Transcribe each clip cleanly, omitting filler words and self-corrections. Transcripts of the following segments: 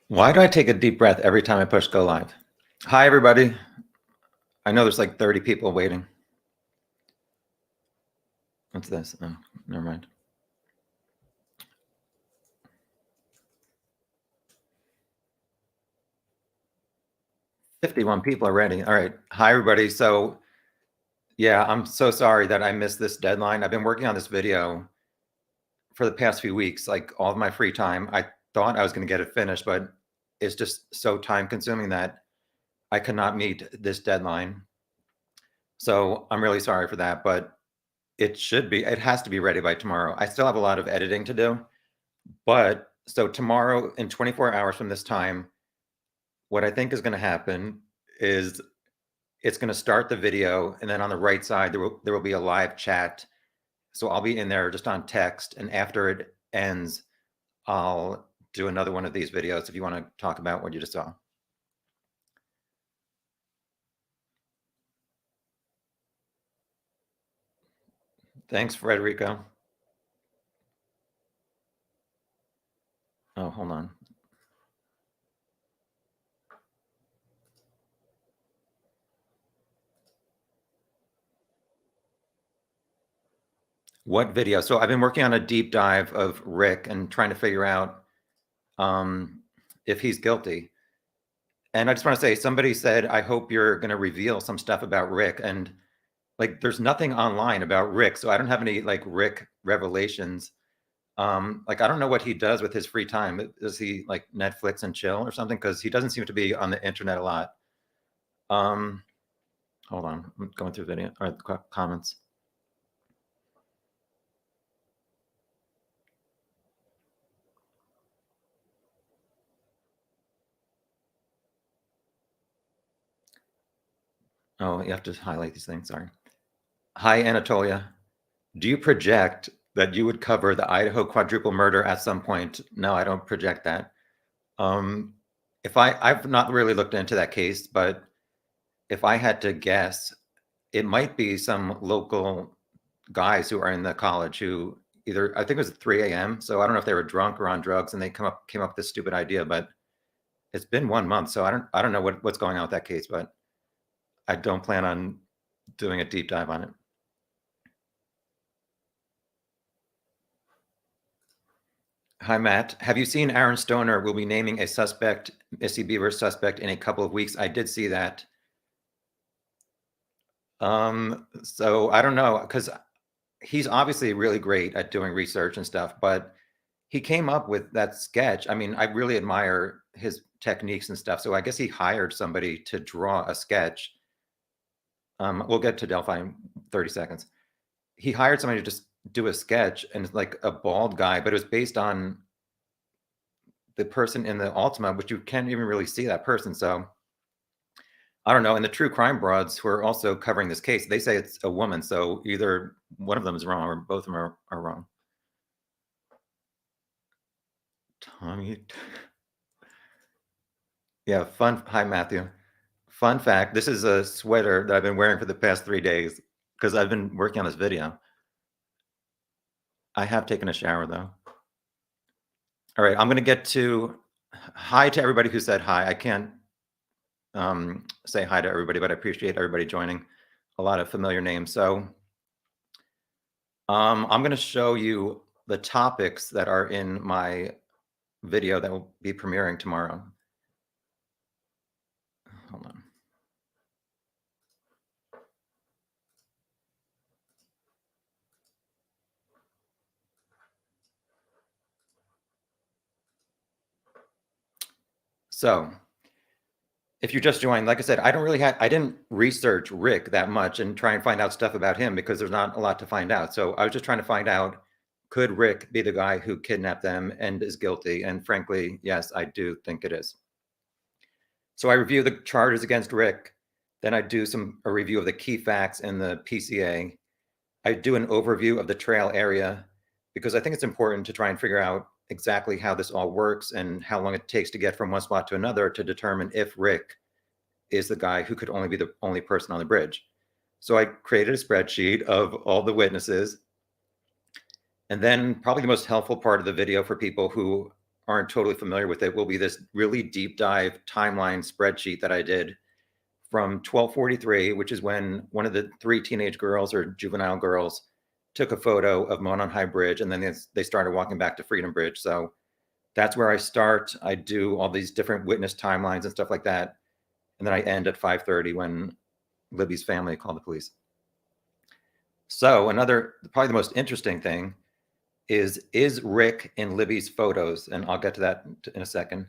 Why do I take a deep breath every time I push go live? Hi, everybody. I know there's like 30 people waiting. What's this? Oh, never mind. "51 people already. All right. Hi, everybody. So, yeah, I'm so sorry that I missed this deadline. I've been working on this video for the past few weeks, like all of my free time. I thought I was going to get it finished, but it's just so time consuming that I could not meet this deadline. So, I'm really sorry for that, but it has to be ready by tomorrow. I still have a lot of editing to do. But so tomorrow, in 24 hours from this time, what I think is going to happen is it's going to start the video, and then on the right side there will be a live chat. So I'll be in there just on text, and after it ends, I'll do another one of these videos if you want to talk about what you just saw. Thanks, Frederico. Oh, hold on. What video? So I've been working on a deep dive of Rick and trying to figure out if he's guilty. And I just want to say, somebody said, I hope you're going to reveal some stuff about Rick. And like, there's nothing online about Rick. So I don't have any like Rick revelations. Like, I don't know what he does with his free time. Does he like Netflix and chill or something? Because he doesn't seem to be on the internet a lot. Hold on. I'm going through video or comments. Oh, you have to highlight these things. Sorry. Hi, Anatolia. Do you project that you would cover the Idaho quadruple murder at some point? No, I don't project that. If I've not really looked into that case, but if I had to guess, it might be some local guys who are in the college who either I think it was 3 a.m. So I don't know if they were drunk or on drugs and they came up with this stupid idea, but it's been 1 month, so I don't know what's going on with that case, but I don't plan on doing a deep dive on it. Hi, Matt. Have you seen Aaron Stoner will be naming a suspect, Missy Beaver suspect, in a couple of weeks? I did see that. So I don't know, because he's obviously really great at doing research and stuff, but he came up with that sketch. I mean, I really admire his techniques and stuff. So I guess he hired somebody to draw a sketch. We'll get to Delphi in 30 seconds. He hired somebody to just do a sketch, and it's like a bald guy, but it was based on the person in the Ultima, which you can't even really see that person. So I don't know. And the true crime broads who are also covering this case, they say it's a woman. So either one of them is wrong or both of them are wrong. Tommy. Yeah, fun. Hi, Matthew. Fun fact, this is a sweater that I've been wearing for the past 3 days because I've been working on this video. I have taken a shower, though. All right, I'm going to get to hi to everybody who said hi. I can't say hi to everybody, but I appreciate everybody joining. A lot of familiar names. So I'm going to show you the topics that are in my video that will be premiering tomorrow. Hold on. So if you just joined, like I said, I didn't research Rick that much and try and find out stuff about him because there's not a lot to find out. So I was just trying to find out, could Rick be the guy who kidnapped them and is guilty? And frankly, yes, I do think it is. So I review the charges against Rick. Then I do a review of the key facts in the PCA. I do an overview of the trail area because I think it's important to try and figure out exactly how this all works and how long it takes to get from one spot to another to determine if Rick is the guy who could only be the only person on the bridge. So I created a spreadsheet of all the witnesses. And then probably the most helpful part of the video for people who aren't totally familiar with it will be this really deep dive timeline spreadsheet that I did from 1243, which is when one of the three teenage girls or juvenile girls took a photo of Monon High Bridge, and then they started walking back to Freedom Bridge. So that's where I start. I do all these different witness timelines and stuff like that. And then I end at 5:30 when Libby's family called the police. So probably the most interesting thing is Rick in Libby's photos? And I'll get to that in a second.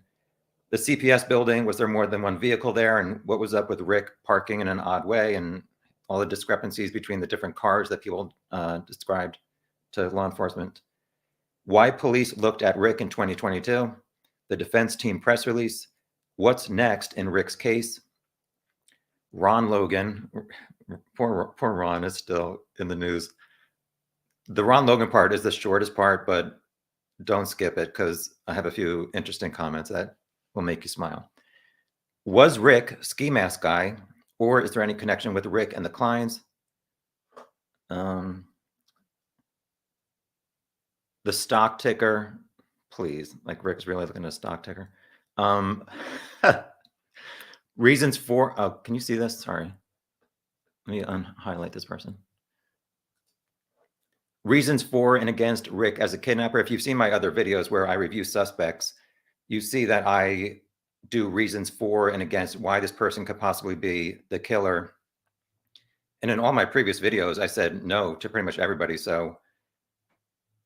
The CPS building, was there more than one vehicle there? And what was up with Rick parking in an odd way, and all the discrepancies between the different cars that people described to law enforcement? Why police looked at Rick in 2022, the defense team press release, what's next in Rick's case, Ron Logan, poor Ron is still in the news. The Ron Logan part is the shortest part, but don't skip it because I have a few interesting comments that will make you smile. Was Rick ski mask guy, or is there any connection with Rick and the Kleins? The stock ticker, please. Like Rick's really looking at a stock ticker. Reasons for, oh, can you see this? Sorry. Let me highlight this person. Reasons for and against Rick as a kidnapper. If you've seen my other videos where I review suspects, you see that I do reasons for and against why this person could possibly be the killer. And in all my previous videos, I said no to pretty much everybody. So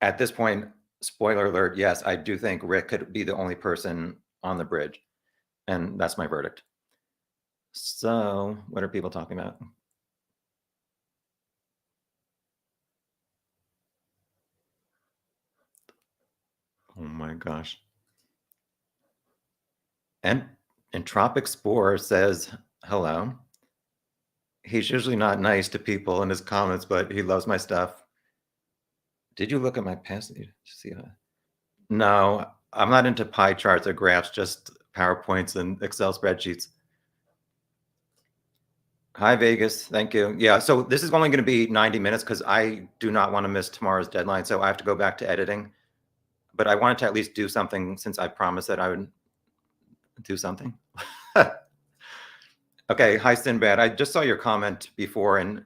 at this point, spoiler alert, yes, I do think Rick could be the only person on the bridge. And that's my verdict. So what are people talking about? Oh my gosh. And Entropic Spore says, hello. He's usually not nice to people in his comments, but he loves my stuff. Did you look at my past? See that? No, I'm not into pie charts or graphs, just PowerPoints and Excel spreadsheets. Hi, Vegas. Thank you. Yeah, so this is only going to be 90 minutes because I do not want to miss tomorrow's deadline. So I have to go back to editing. But I wanted to at least do something since I promised that I would do something. Okay, hi, Sinbad. I just saw your comment before, and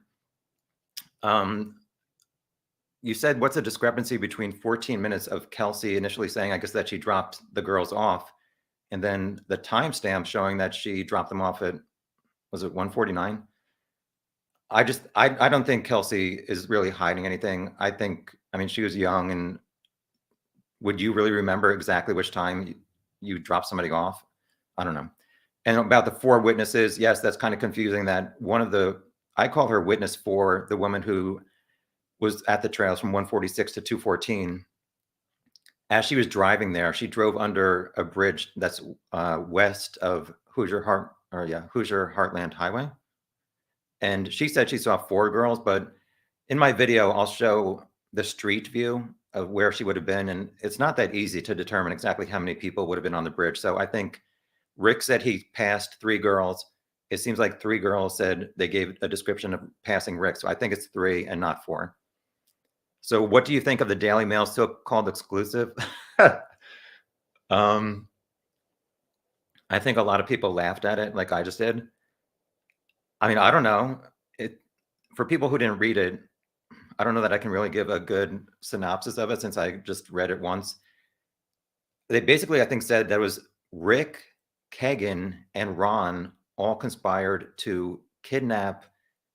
you said, what's the discrepancy between 14 minutes of Kelsey initially saying, I guess, that she dropped the girls off, and then the timestamp showing that she dropped them off at, was it 1:49? I don't think Kelsey is really hiding anything. I mean, she was young, and would you really remember exactly which time you dropped somebody off? I don't know. And about the four witnesses, yes, that's kind of confusing that I call her witness 4, the woman who was at the trails from 146 to 214. As she was driving there, she drove under a bridge that's west of Hoosier Heartland Highway. And she said she saw 4 girls, but in my video, I'll show the street view of where she would have been. And it's not that easy to determine exactly how many people would have been on the bridge. So I think Rick said he passed 3 girls. It seems like 3 girls said they gave a description of passing Rick. So I think it's 3 and not 4. So what do you think of the Daily Mail so-called exclusive? I think a lot of people laughed at it like I just did. I mean, I don't know. For people who didn't read it, I don't know that I can really give a good synopsis of it since I just read it once. They basically, I think, said that it was Rick, Kagan, and Ron all conspired to kidnap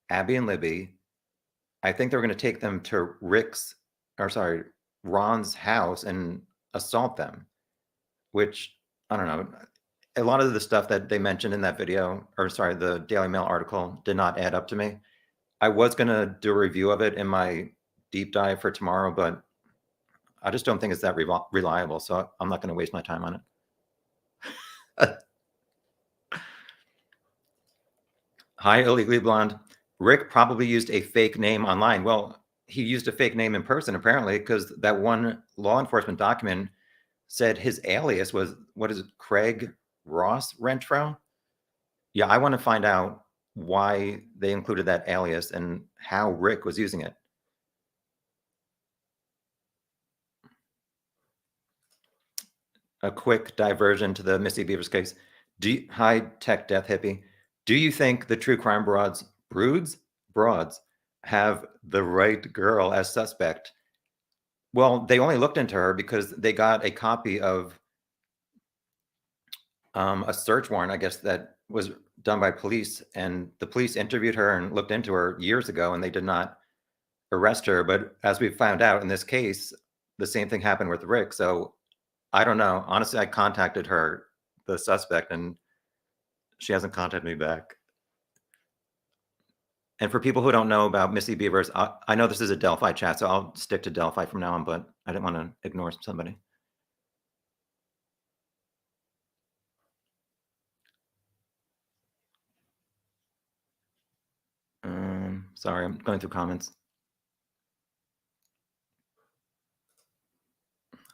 Abby and Libby. I think they were going to take them to Ron's house and assault them, which, I don't know. A lot of the stuff that they mentioned in that video, the Daily Mail article, did not add up to me. I was going to do a review of it in my deep dive for tomorrow, but I just don't think it's that reliable. So I'm not going to waste my time on it. Hi, Illegally Blonde. Rick probably used a fake name online. Well, he used a fake name in person, apparently, because that one law enforcement document said his alias was, what is it, Craig Ross Renfro? Yeah, I want to find out why they included that alias and how Rick was using it. A quick diversion to the Missy Beavers case. High tech death hippie. Do you think the true crime broads have the right girl as suspect? Well, they only looked into her because they got a copy of a search warrant, I guess, that was done by police, and the police interviewed her and looked into her years ago, and they did not arrest her. But as we found out in this case, the same thing happened with Rick. So I don't know. Honestly, I contacted her, the suspect, and she hasn't contacted me back. And for people who don't know about Missy Beavers, I know this is a Delphi chat, so I'll stick to Delphi from now on, but I didn't want to ignore somebody. Sorry, I'm going through comments.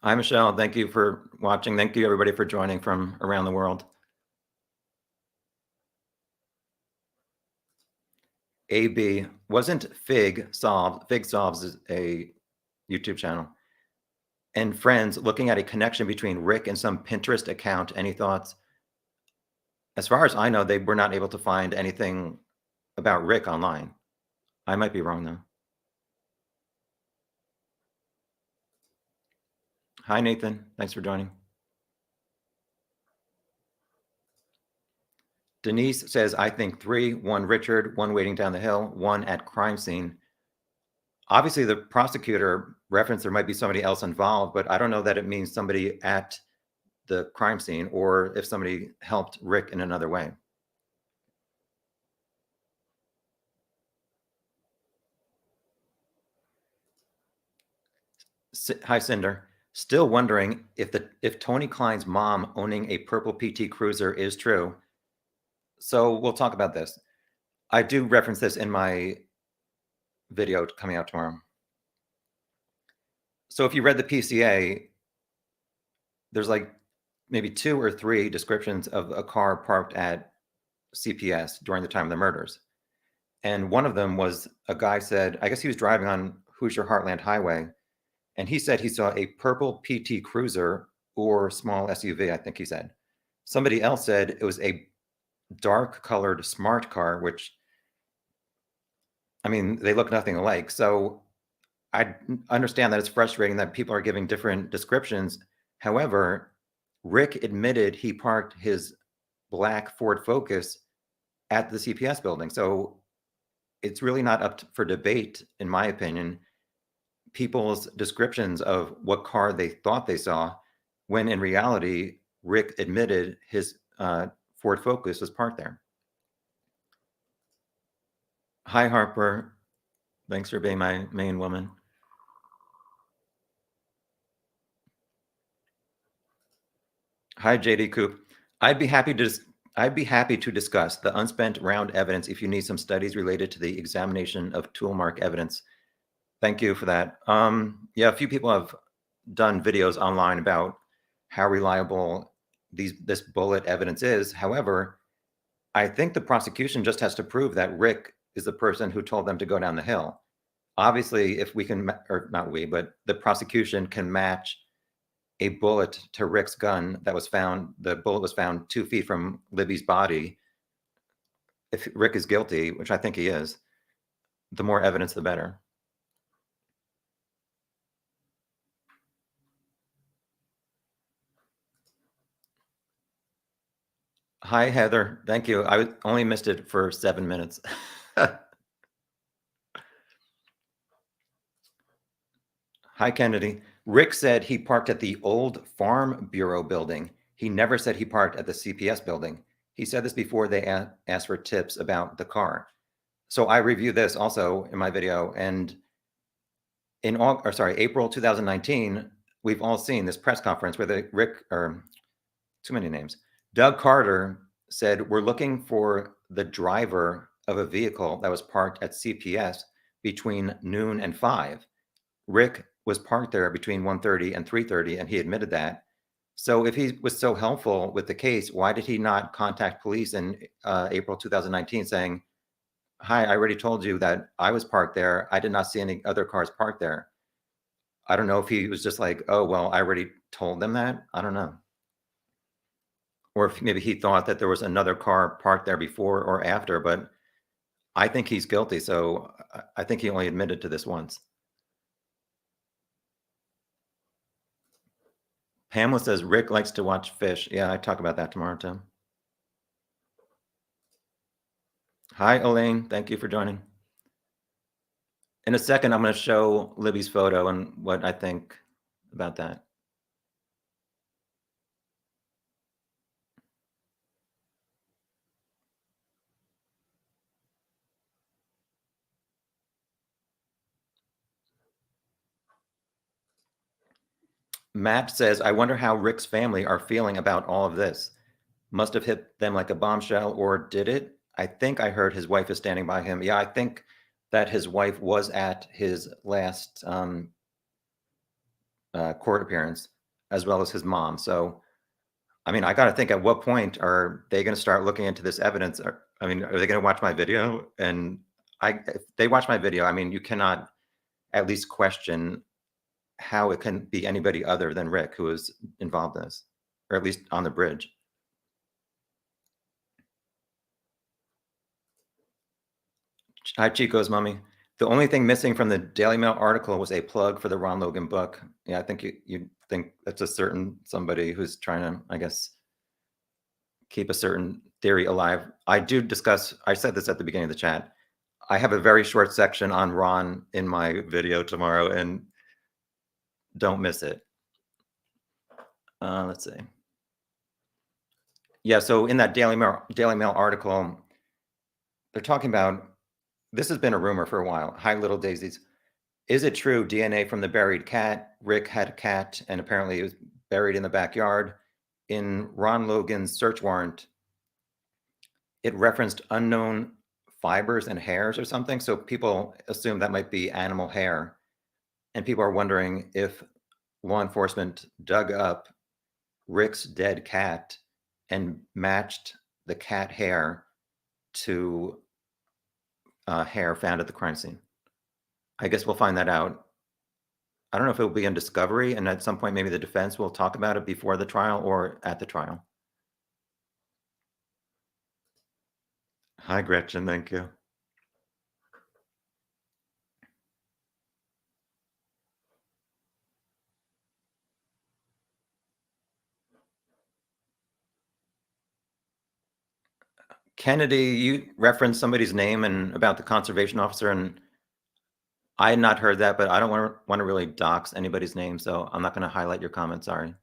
Hi, Michelle. Thank you for watching. Thank you, everybody, for joining from around the world. AB, wasn't Fig Solved? Fig Solves is a YouTube channel. And friends, looking at a connection between Rick and some Pinterest account. Any thoughts? As far as I know, they were not able to find anything about Rick online. I might be wrong, though. Hi, Nathan. Thanks for joining. Denise says, I think 3, 1 Richard, 1 waiting down the hill, 1 at crime scene. Obviously, the prosecutor referenced there might be somebody else involved, but I don't know that it means somebody at the crime scene or if somebody helped Rick in another way. Hi, Cinder. Still wondering if Tony Klein's mom owning a purple PT Cruiser is true. So we'll talk about this. I do reference this in my video coming out tomorrow. So if you read the PCA, there's like maybe 2 or 3 descriptions of a car parked at CPS during the time of the murders. And one of them was a guy said, I guess he was driving on Hoosier Heartland Highway, and he said he saw a purple PT Cruiser or small SUV, I think he said. Somebody else said it was a dark colored smart car, which, I mean, they look nothing alike. So I understand that it's frustrating that people are giving different descriptions. However, Rick admitted he parked his black Ford Focus at the CPS building. So it's really not up for debate, in my opinion, people's descriptions of what car they thought they saw, when in reality, Rick admitted his Ford Focus was parked there. Hi, Harper. Thanks for being my main woman. Hi, JD Coop. I'd be happy to discuss the unspent round evidence if you need some studies related to the examination of tool mark evidence. Thank you for that. Yeah, a few people have done videos online about how reliable this bullet evidence is. However, I think the prosecution just has to prove that Rick is the person who told them to go down the hill. Obviously, if we can, or not we, but the prosecution can match a bullet to Rick's gun that was found, the bullet was found 2 feet from Libby's body. If Rick is guilty, which I think he is, the more evidence, the better. Hi, Heather. Thank you. I only missed it for 7 minutes. Hi, Kennedy. Rick said he parked at the old Farm Bureau building. He never said he parked at the CPS building. He said this before they asked for tips about the car. So I reviewed this also in my video, and in April 2019, we've all seen this press conference where too many names. Doug Carter said, we're looking for the driver of a vehicle that was parked at CPS between noon and 5. Rick was parked there between 1:30 and 3:30, and he admitted that. So if he was so helpful with the case, why did he not contact police in April 2019 saying, hi, I already told you that I was parked there. I did not see any other cars parked there. I don't know if he was just like, oh, well, I already told them that. I don't know. or if maybe he thought that there was another car parked there before or after, but I think he's guilty, so I think he only admitted to this once. Pamela says Rick likes to watch fish. Yeah, I talk about that tomorrow too. Hi, Elaine. Thank you for joining. In a second, I'm going to show Libby's photo and what I think about that. Matt says, I wonder how Rick's family are feeling about all of this. Must have hit them like a bombshell, or did it? I think I heard his wife is standing by him. Yeah, I think that his wife was at his last court appearance, as well as his mom. So, I mean, I got to think, at what point are they going to start looking into this evidence? I mean, are they going to watch my video? And if they watch my video, I mean, you cannot at least question how it can be anybody other than Rick who was involved in this, or at least on the bridge. Hi, Chico's mommy. The only thing missing from the Daily Mail article was a plug for the Ron Logan book. Yeah, I think you think that's a certain somebody who's trying to, I guess, keep a certain theory alive. I said this at the beginning of the chat. I have a very short section on Ron in my video tomorrow, and don't miss it. Let's see. Yeah, so in that Daily Mail article, they're talking about, this has been a rumor for a while. Hi, little daisies. Is it true DNA from the buried cat? Rick had a cat, and apparently it was buried in the backyard. In Ron Logan's search warrant, it referenced unknown fibers and hairs or something. So people assume that might be animal hair. And people are wondering if law enforcement dug up Rick's dead cat and matched the cat hair to hair found at the crime scene. I guess we'll find that out. I don't know if it will be in discovery, and at some point maybe the defense will talk about it before the trial or at the trial. Hi, Gretchen. Thank you. Kennedy, you referenced somebody's name and about the conservation officer, and I had not heard that, but I don't want to really dox anybody's name, so I'm not going to highlight your comment. Sorry.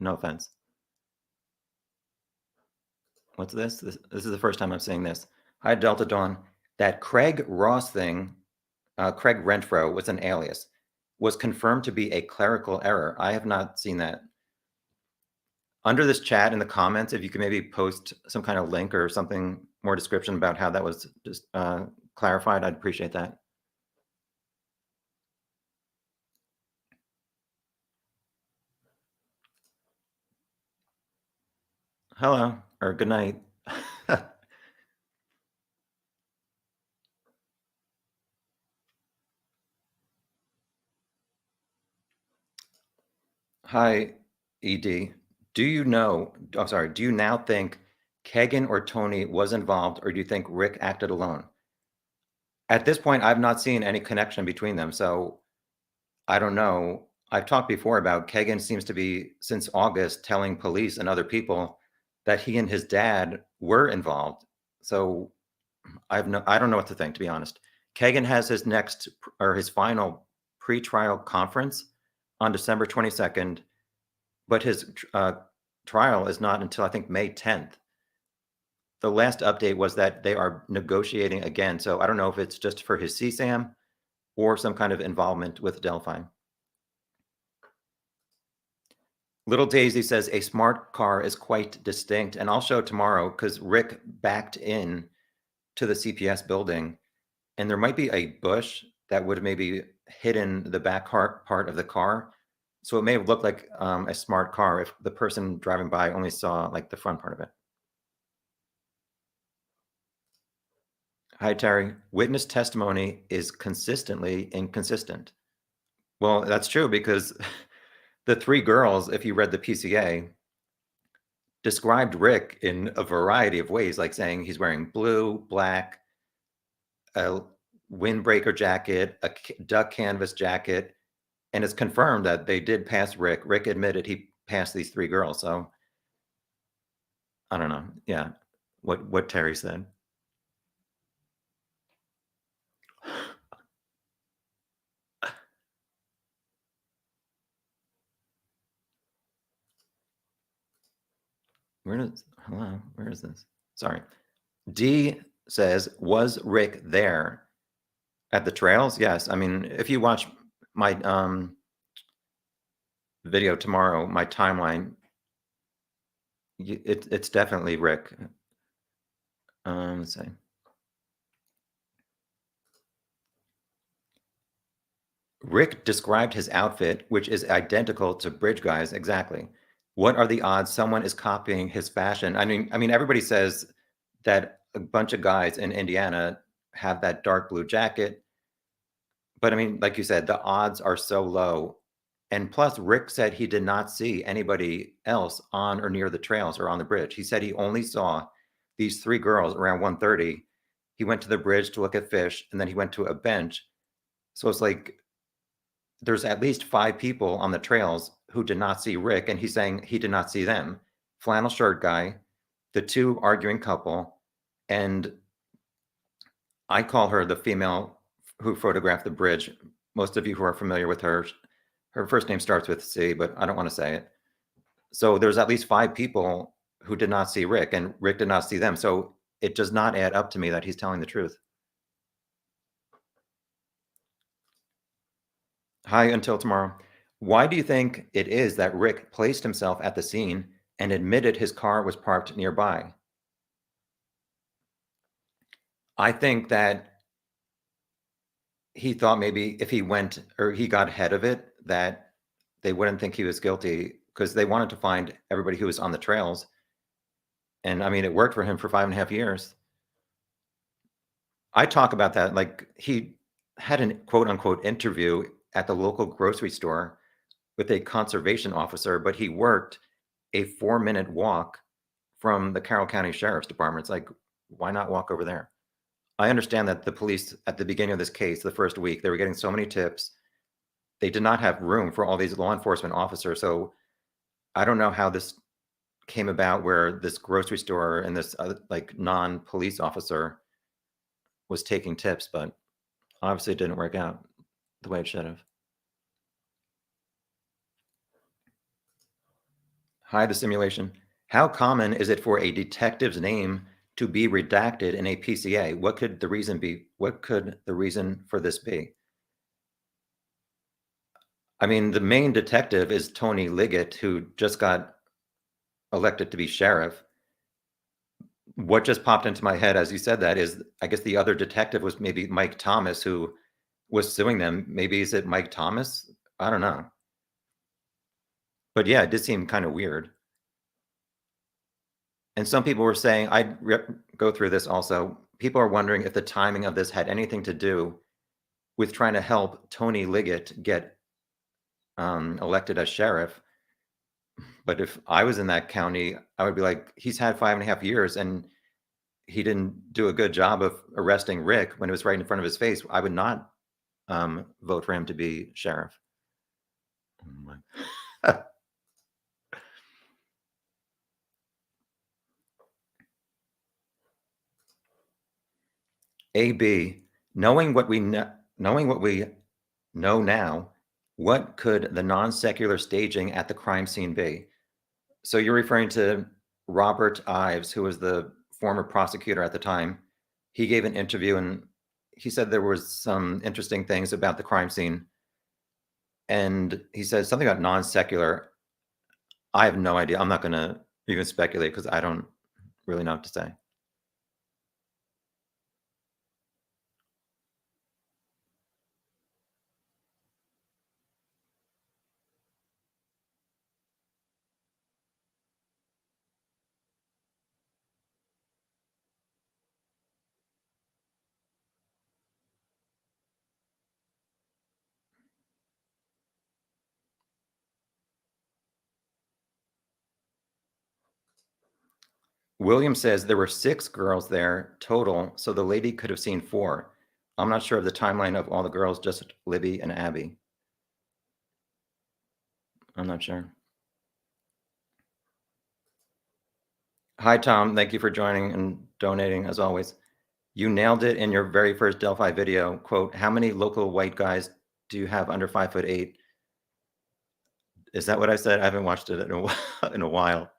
No offense. What's this? This is the first time I'm seeing this. Hi, Delta Dawn. That Craig Ross thing, Craig Renfro, was an alias, was confirmed to be a clerical error. I have not seen that. Under this chat in the comments, if you could maybe post some kind of link or something more description about how that was just clarified, I'd appreciate that. Hello, or good night. Hi, ED. Do you know, I'm sorry, do you now think Kagan or Tony was involved, or do you think Rick acted alone? At this point, I've not seen any connection between them, so I don't know. I've talked before about Kagan seems to be, since August, telling police and other people that he and his dad were involved. So I don't know what to think, to be honest. Kagan has his next or his final pre-trial conference on December 22nd, but his trial is not until I think May 10th. The last update was that they are negotiating again. So I don't know if it's just for his CSAM or some kind of involvement with Delphi. Little Daisy says a smart car is quite distinct, and I'll show tomorrow because Rick backed in to the CPS building, and there might be a bush that would have maybe hidden the back part of the car. So it may have looked like a smart car if the person driving by only saw like the front part of it. Hi, Terry. Witness testimony is consistently inconsistent. Well, that's true because the three girls, if you read the PCA, described Rick in a variety of ways, like saying he's wearing blue, black, a windbreaker jacket, a duck canvas jacket, and it's confirmed that they did pass Rick. Rick admitted he passed these 3 girls, so I don't know. Yeah, what Terry said. Hello, where is this? Sorry. D says, "Was Rick there at the trails?" Yes. I mean, if you watch my, video tomorrow, my timeline, it's definitely Rick. Let's see. Rick described his outfit, which is identical to Bridge Guy's. Exactly. What are the odds someone is copying his fashion? I mean, everybody says that a bunch of guys in Indiana have that dark blue jacket, but I mean, like you said, the odds are so low. And plus, Rick said he did not see anybody else on or near the trails or on the bridge. He said he only saw these 3 girls around 1:30. He went to the bridge to look at fish, and then he went to a bench. So it's like there's at least 5 people on the trails who did not see Rick, and he's saying he did not see them. Flannel shirt guy, the 2 arguing couple, and I call her the female who photographed the bridge. Most of you who are familiar with her, her first name starts with C, but I don't want to say it. So there's at least 5 people who did not see Rick, and Rick did not see them. So it does not add up to me that he's telling the truth. Hi, until tomorrow. Why do you think it is that Rick placed himself at the scene and admitted his car was parked nearby? I think that he thought maybe if he went or he got ahead of it, that they wouldn't think he was guilty because they wanted to find everybody who was on the trails. And I mean, it worked for him for 5.5 years. I talk about that. Like he had an quote unquote interview at the local grocery store with a conservation officer, but he worked a 4-minute walk from the Carroll County Sheriff's Department. It's like, why not walk over there? I understand that the police at the beginning of this case, the first week, they were getting so many tips. They did not have room for all these law enforcement officers. So I don't know how this came about where this grocery store and this like non-police officer was taking tips, but obviously it didn't work out the way it should have. Hi, the simulation. How common is it for a detective's name to be redacted in a PCA? What could the reason be? What could the reason for this be? I mean, the main detective is Tony Liggett, who just got elected to be sheriff. What just popped into my head as you said that is, I guess the other detective was maybe Mike Thomas, who was suing them. Maybe is it Mike Thomas? I don't know. But yeah, it did seem kind of weird. And some people were saying, go through this also. People are wondering if the timing of this had anything to do with trying to help Tony Liggett get elected as sheriff. But if I was in that county, I would be like, he's had 5.5 years and he didn't do a good job of arresting Rick when it was right in front of his face. I would not vote for him to be sheriff. Oh my. AB, knowing what we know now, what could the non-secular staging at the crime scene be? So you're referring to Robert Ives, who was the former prosecutor at the time. He gave an interview and he said there was some interesting things about the crime scene. And he said something about non-secular. I have no idea. I'm not going to even speculate because I don't really know what to say. William says there were 6 girls there total, so the lady could have seen 4. I'm not sure of the timeline of all the girls, just Libby and Abby. I'm not sure. Hi, Tom. Thank you for joining and donating as always. You nailed it in your very first Delphi video. Quote, how many local white guys do you have under 5'8"? Is that what I said? I haven't watched it in a while. In a while.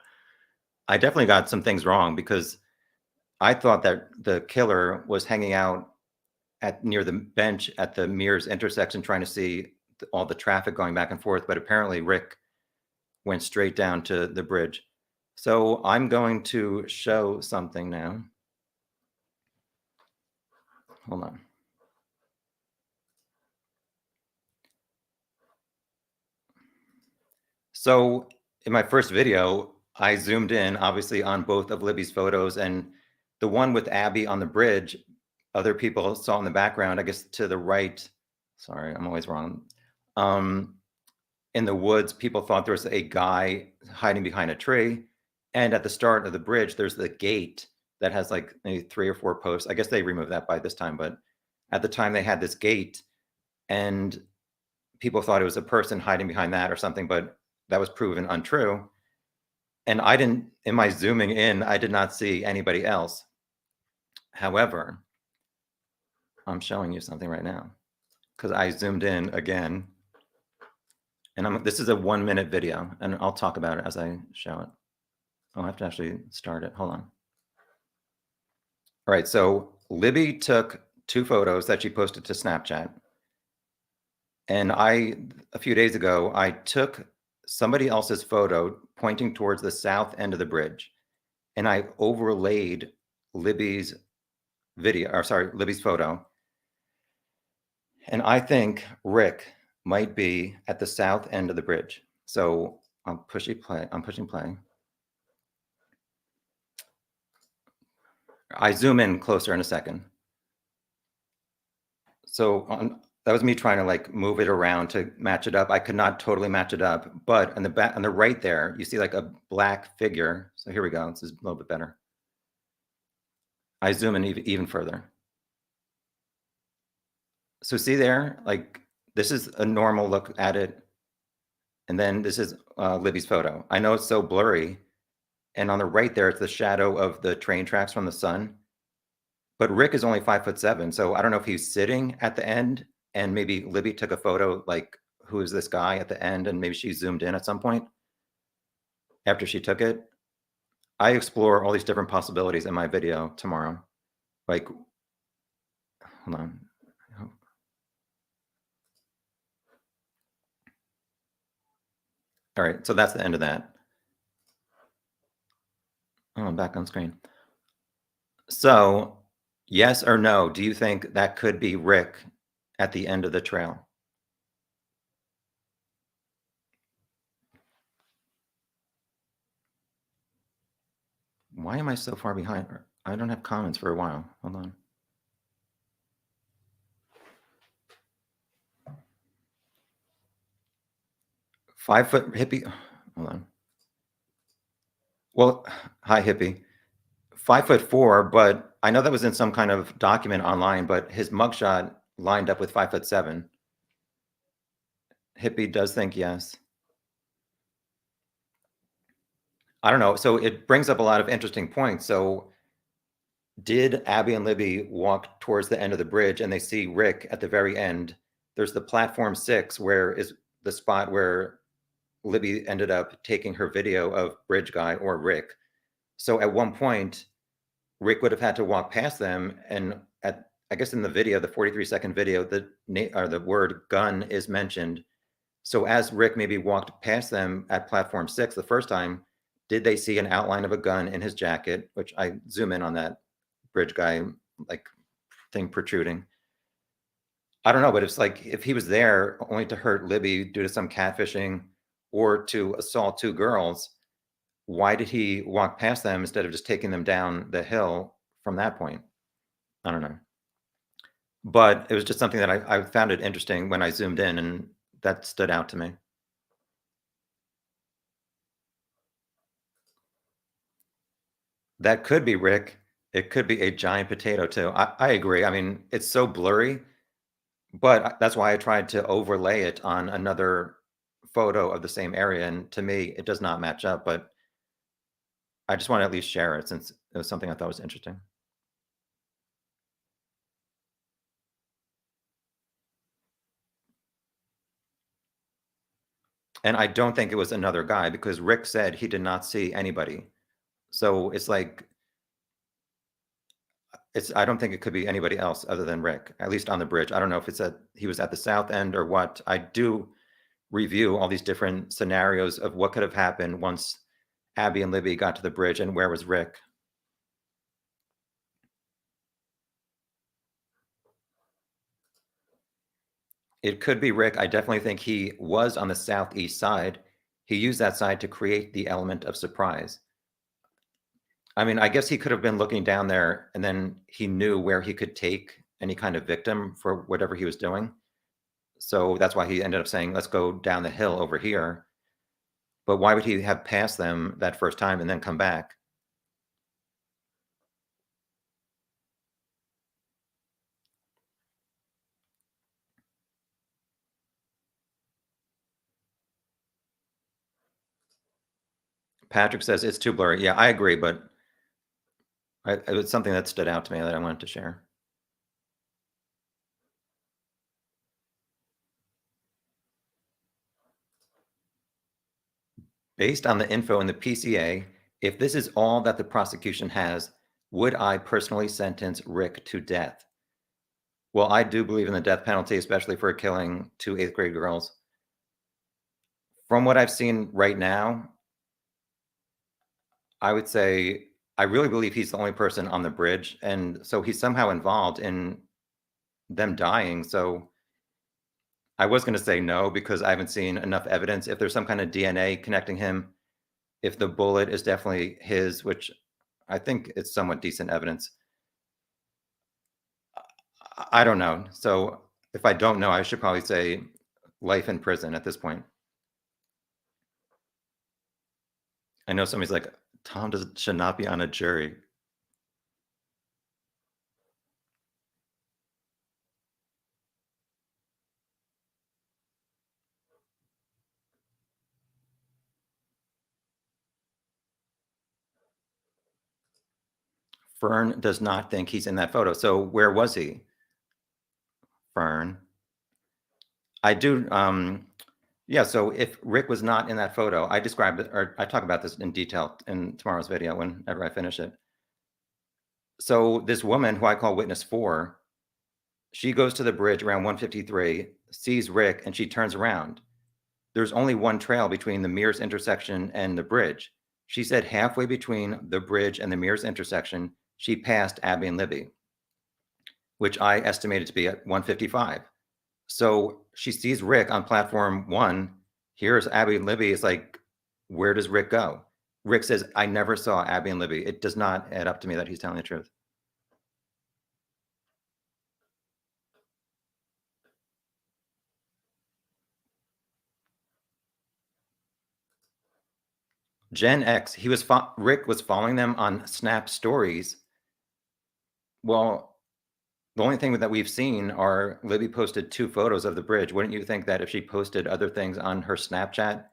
I definitely got some things wrong because I thought that the killer was hanging out at near the bench at the Mears intersection trying to see all the traffic going back and forth, but apparently Rick went straight down to the bridge. So I'm going to show something now. Hold on. So in my first video, I zoomed in obviously on both of Libby's photos, and the one with Abby on the bridge, other people saw in the background, I guess to the right. Sorry, I'm always wrong. In the woods, people thought there was a guy hiding behind a tree. And at the start of the bridge, there's the gate that has like maybe 3 or 4 posts. I guess they removed that by this time, but at the time they had this gate and people thought it was a person hiding behind that or something, but that was proven untrue. And I didn't, in my zooming in, I did not see anybody else. However, I'm showing you something right now because I zoomed in again. And this is a 1-minute video, and I'll talk about it as I show it. Oh, I have to actually start it. Hold on. All right, so Libby took 2 photos that she posted to Snapchat. And a few days ago, I took somebody else's photo pointing towards the south end of the bridge, and I overlaid Libby's Libby's photo. And I think Rick might be at the south end of the bridge. So I'm pushing play. I zoom in closer in a second. So that was me trying to like move it around to match it up. I could not totally match it up, but on the right there, you see like a black figure. So here we go. This is a little bit better. I zoom in even further. So see there, like this is a normal look at it. And then this is Libby's photo. I know it's so blurry. And on the right there, it's the shadow of the train tracks from the sun. But Rick is only 5'7", so I don't know if he's sitting at the end and maybe Libby took a photo like, who is this guy at the end? And maybe she zoomed in at some point after she took it. I explore all these different possibilities in my video tomorrow. Like, hold on. All right, so that's the end of that. Oh, I'm back on screen. So, yes or no, do you think that could be Rick at the end of the trail? Why am I so far behind? I don't have comments for a while. Hold on. Five-foot hippie. Hold on. Well, hi, hippie. 5'4", but I know that was in some kind of document online, but his mugshot lined up with 5'7". Hippie does think yes. I don't know. So it brings up a lot of interesting points. So did Abby and Libby walk towards the end of the bridge and they see Rick at the very end? There's the platform 6, where is the spot where Libby ended up taking her video of Bridge Guy or Rick. So at one point, Rick would have had to walk past them, and I guess in the video, the 43-second video, the word gun is mentioned. So as Rick maybe walked past them at platform 6 the first time, did they see an outline of a gun in his jacket? Which I zoom in on that Bridge Guy like thing protruding. I don't know, but it's like if he was there only to hurt Libby due to some catfishing or to assault 2 girls, why did he walk past them instead of just taking them down the hill from that point? I don't know. But it was just something that I found it interesting when I zoomed in, and that stood out to me. That could be Rick. It could be a giant potato too. I agree. I mean, it's so blurry, but that's why I tried to overlay it on another photo of the same area, and to me, it does not match up, but I just wanna at least share it since it was something I thought was interesting. And I don't think it was another guy because Rick said he did not see anybody. So it's like I don't think it could be anybody else other than Rick, at least on the bridge. I don't know if he was at the south end or what. I do review all these different scenarios of what could have happened once Abby and Libby got to the bridge and where was Rick. It could be Rick. I definitely think he was on the southeast side. He used that side to create the element of surprise. I mean, I guess he could have been looking down there and then he knew where he could take any kind of victim for whatever he was doing. So that's why he ended up saying, let's go down the hill over here. But why would he have passed them that first time and then come back? Patrick says it's too blurry. Yeah, I agree, but it was something that stood out to me that I wanted to share. Based on the info in the PCA, if this is all that the prosecution has, would I personally sentence Rick to death? Well, I do believe in the death penalty, especially for killing two eighth-grade girls. From what I've seen right now, I would say I really believe he's the only person on the bridge, and so he's somehow involved in them dying, so I was gonna say no because I haven't seen enough evidence. If there's some kind of DNA connecting him, if the bullet is definitely his, which I think it's somewhat decent evidence. I don't know. So if I don't know, I should probably say life in prison at this point. I know somebody's like, Tom should not be on a jury. Fern does not think he's in that photo. So where was he? Fern. I do. Yeah. So if Rick was not in that photo, I described it, or I talk about this in detail in tomorrow's video whenever I finish it. So this woman who I call witness 4, she goes to the bridge around 153, sees Rick, and she turns around. There's only one trail between the Mears intersection and the bridge. She said halfway between the bridge and the Mears intersection, she passed Abby and Libby, which I estimated to be at 155. So she sees Rick on platform 1. Here's Abby and Libby. It's like, where does Rick go? Rick says, I never saw Abby and Libby. It does not add up to me that he's telling the truth. Gen X, Rick was following them on Snap stories. Well, the only thing that we've seen are Libby posted 2 photos of the bridge. Wouldn't you think that if she posted other things on her Snapchat,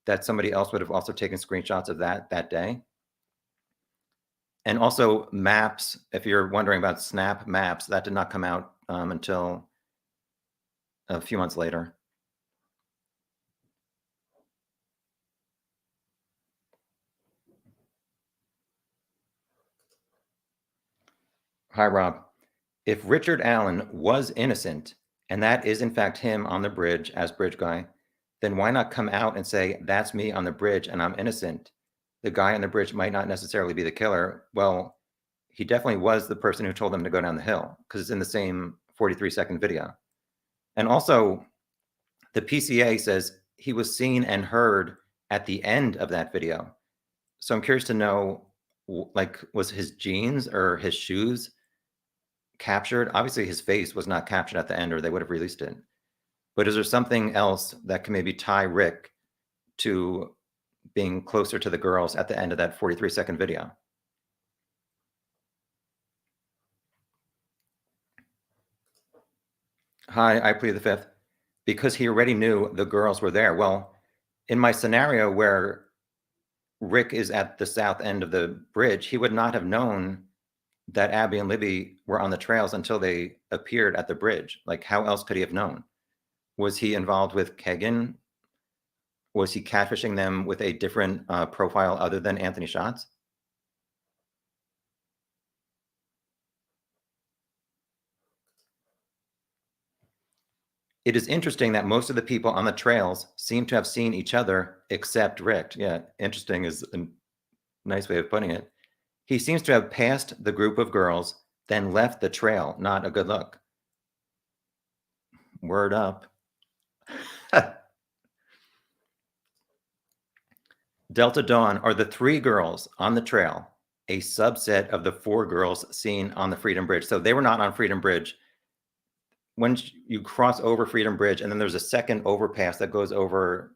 that somebody else would have also taken screenshots of that day? And also maps, if you're wondering about Snap Maps, that did not come out until a few months later. Hi, Rob. If Richard Allen was innocent, and that is in fact him on the bridge as bridge guy, then why not come out and say, that's me on the bridge and I'm innocent? The guy on the bridge might not necessarily be the killer. Well, he definitely was the person who told them to go down the hill because it's in the same 43-second video. And also, the PCA says he was seen and heard at the end of that video. So I'm curious to know, like, was his jeans or his shoes captured? Obviously, his face was not captured at the end, or they would have released it. But is there something else that can maybe tie Rick to being closer to the girls at the end of that 43-second video? Hi, I plead the fifth. Because he already knew the girls were there. Well, in my scenario where Rick is at the south end of the bridge, he would not have known that Abby and Libby were on the trails until they appeared at the bridge. Like, how else could he have known? Was he involved with Kegan? Was he catfishing them with a different profile other than Anthony Schatz? It is interesting that most of the people on the trails seem to have seen each other except Rick. Yeah, interesting is a nice way of putting it. He seems to have passed the group of girls, then left the trail. Not a good look. Word up. Delta Dawn, are the 3 girls on the trail a subset of the 4 girls seen on the Freedom Bridge? So they were not on Freedom Bridge. When you cross over Freedom Bridge, and then there's a second overpass that goes over,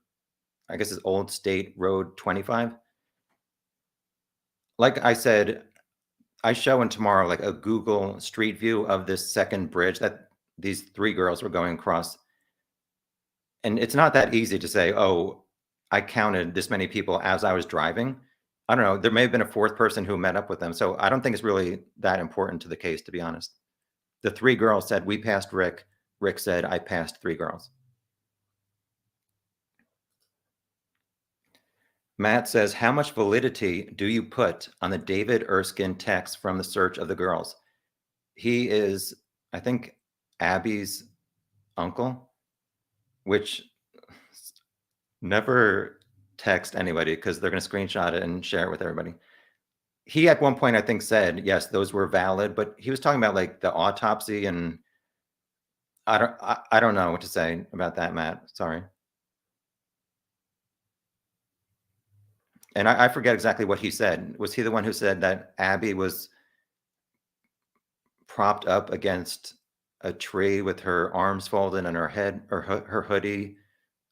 I guess it's Old State Road 25. Like I said, I show in tomorrow like a Google Street View of this second bridge that these 3 girls were going across. And it's not that easy to say, oh, I counted this many people as I was driving. I don't know. There may have been a 4th person who met up with them. So I don't think it's really that important to the case, to be honest. The 3 girls said, we passed Rick. Rick said, I passed 3 girls. Matt says, how much validity do you put on the David Erskine text from the search of the girls? He is, I think, Abby's uncle, which never text anybody because they're going to screenshot it and share it with everybody. He at one point, I think, said, yes, those were valid, but he was talking about like the autopsy, and I don't know what to say about that, Matt. Sorry. And I forget exactly what he said. Was he the one who said that Abby was propped up against a tree with her arms folded and her head or her hoodie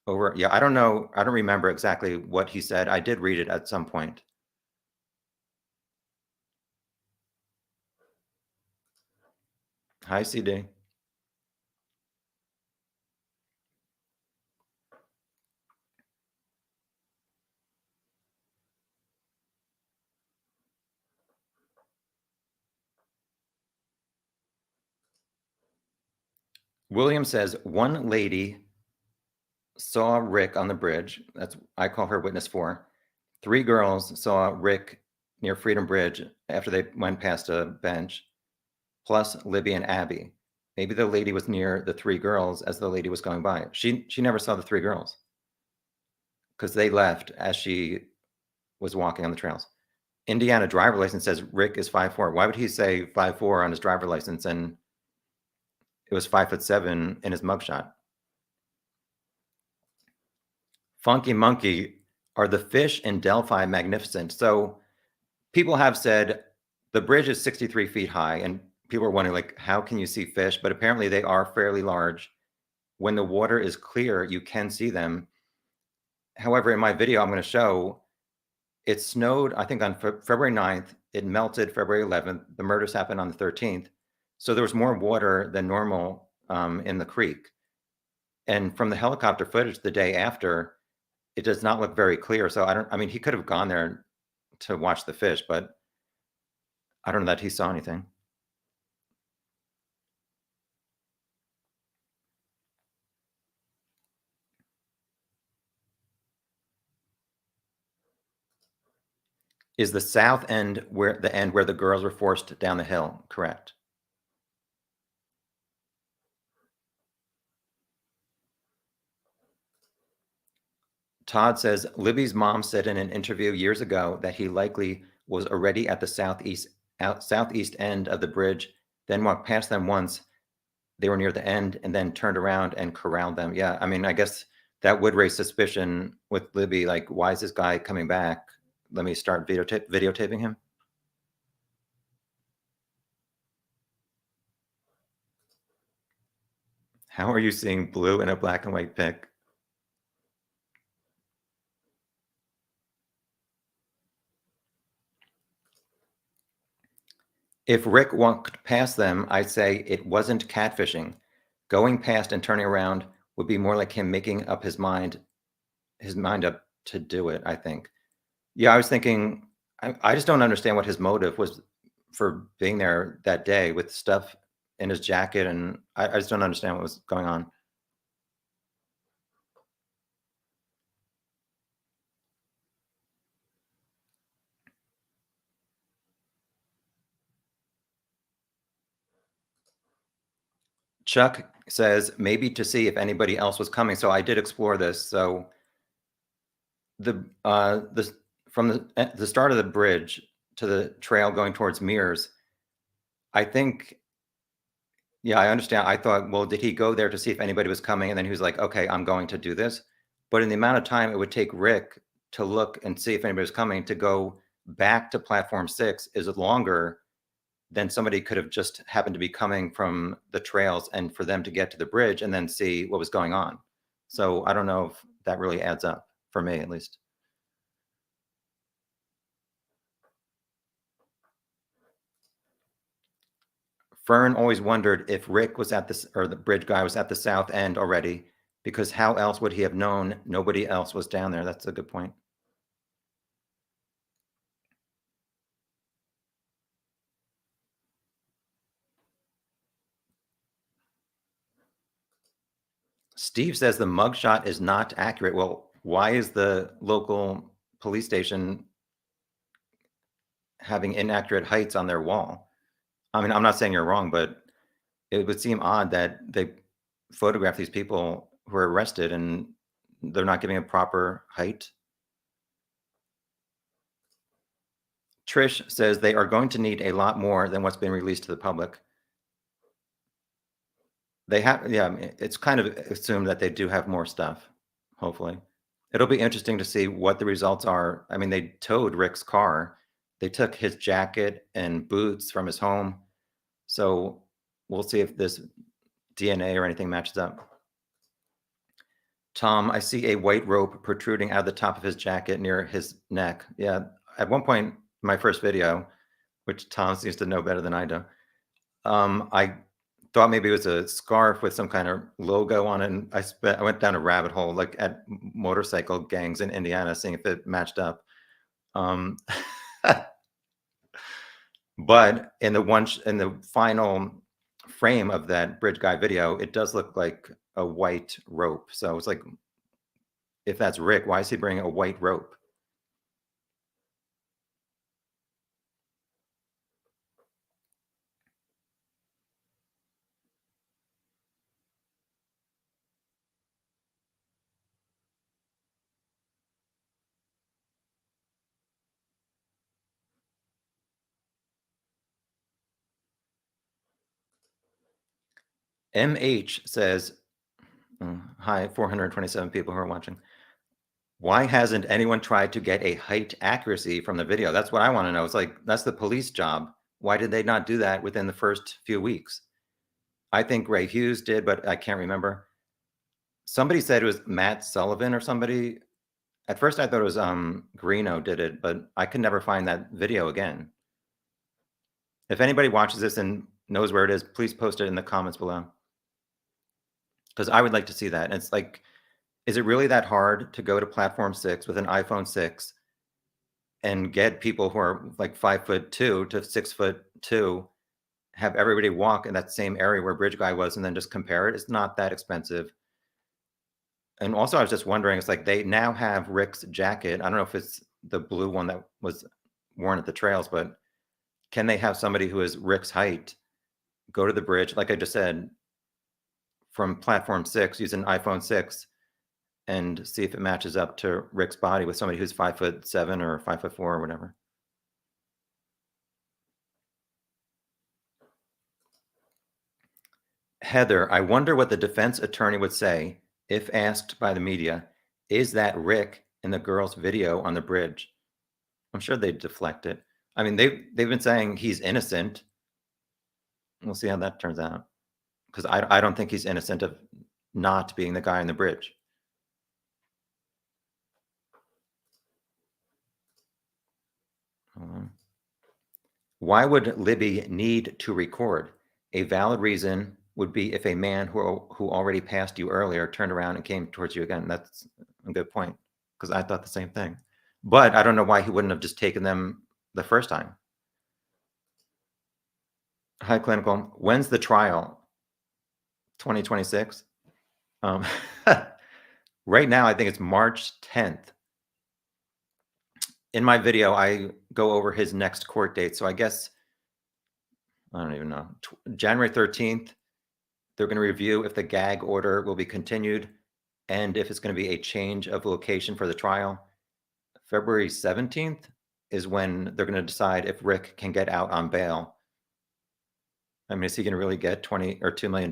over? Yeah, I don't know. I don't remember exactly what he said. I did read it at some point. Hi, CD. William says one lady saw Rick on the bridge. That's I call her witness 4. 3 girls saw Rick near Freedom Bridge after they went past a bench, plus Libby and Abby. Maybe the lady was near the 3 girls as the lady was going by. She never saw the 3 girls because they left as she was walking on the trails. Indiana driver license says Rick is 5'4". Why would he say 5'4" on his driver license and it was 5'7" in his mugshot? Funky Monkey, are the fish in Delphi magnificent? So people have said the bridge is 63 feet high, and people are wondering, like, how can you see fish? But apparently they are fairly large. When the water is clear, you can see them. However, in my video, I'm going to show it snowed, I think, on February 9th. It melted February 11th. The murders happened on the 13th. So there was more water than normal in the creek. And from the helicopter footage the day after, it does not look very clear. So I mean, he could have gone there to watch the fish, but I don't know that he saw anything. Is the south end where the girls were forced down the hill, correct? Todd says Libby's mom said in an interview years ago that he likely was already at the southeast end of the bridge, then walked past them once. They were near the end and then turned around and corralled them. Yeah, I mean, I guess that would raise suspicion with Libby. Like, why is this guy coming back? Let me start videotaping him. How are you seeing blue in a black and white pic? If Rick walked past them, I'd say it wasn't catfishing. Going past and turning around would be more like him making up his mind up to do it, I think. Yeah, I was thinking I just don't understand what his motive was for being there that day with stuff in his jacket, and I just don't understand what was going on. Chuck says, "Maybe to see if anybody else was coming." So I did explore this. So the from the start of the bridge to the trail going towards Mears, I think yeah, I understand. I thought, well, did he go there to see if anybody was coming? And then he was like, okay, I'm going to do this. But in the amount of time it would take Rick to look and see if anybody was coming to go back to platform 6 is longer than somebody could have just happened to be coming from the trails and for them to get to the bridge and then see what was going on. So I don't know if that really adds up for me at least. Fern always wondered if Rick was at this or the bridge guy was at the south end already, because how else would he have known nobody else was down there? That's a good point. Steve says the mugshot is not accurate. Well, why is the local police station having inaccurate heights on their wall? I mean, I'm not saying you're wrong, but it would seem odd that they photograph these people who are arrested and they're not giving a proper height. Trish says they are going to need a lot more than what's been released to the public. They have, yeah, I mean, it's kind of assumed that they do have more stuff, hopefully. It'll be interesting to see what the results are. I mean, they towed Rick's car. They took his jacket and boots from his home. So we'll see if this DNA or anything matches up. Tom, I see a white rope protruding out of the top of his jacket near his neck. Yeah, at one point, my first video, which Tom seems to know better than I do, I thought maybe it was a scarf with some kind of logo on it, and I went down a rabbit hole, like, at motorcycle gangs in Indiana, seeing if it matched up. Um, but in the final frame of that bridge guy video, it does look like a white rope. So it's like, if that's Rick, why is he bringing a white rope? MH says, hi, 427 people who are watching. Why hasn't anyone tried to get a height accuracy from the video? That's what I want to know. It's like, that's the police job. Why did they not do that within the first few weeks? I think Ray Hughes did, but I can't remember. Somebody said it was Matt Sullivan or somebody. At first I thought it was Greeno did it, but I could never find that video again. If anybody watches this and knows where it is, please post it in the comments below. Because I would like to see that. And it's like, is it really that hard to go to platform 6 with an iPhone 6 and get people who are like 5'2" to 6'2", have everybody walk in that same area where Bridge Guy was, and then just compare it? It's not that expensive. And also, I was just wondering, it's like they now have Rick's jacket. I don't know if it's the blue one that was worn at the trails, but can they have somebody who is Rick's height go to the bridge, like I just said, from platform 6, use an iPhone 6, and see if it matches up to Rick's body with somebody who's 5'7" or 5'4" or whatever? Heather, I wonder what the defense attorney would say if asked by the media, is that Rick in the girl's video on the bridge? I'm sure they'd deflect it. I mean, they've been saying he's innocent. We'll see how that turns out. Because I don't think he's innocent of not being the guy on the bridge. Why would Libby need to record? A valid reason would be if a man who already passed you earlier turned around and came towards you again. That's a good point, because I thought the same thing. But I don't know why he wouldn't have just taken them the first time. Hi, clinical. When's the trial? 2026? Um, right now, I think it's March 10th. In my video, I go over his next court date. So I guess, I don't even know, January 13th, they're going to review if the gag order will be continued and if it's going to be a change of location for the trial. February 17th is when they're going to decide if Rick can get out on bail. I mean, is he going to really get $20 or $2 million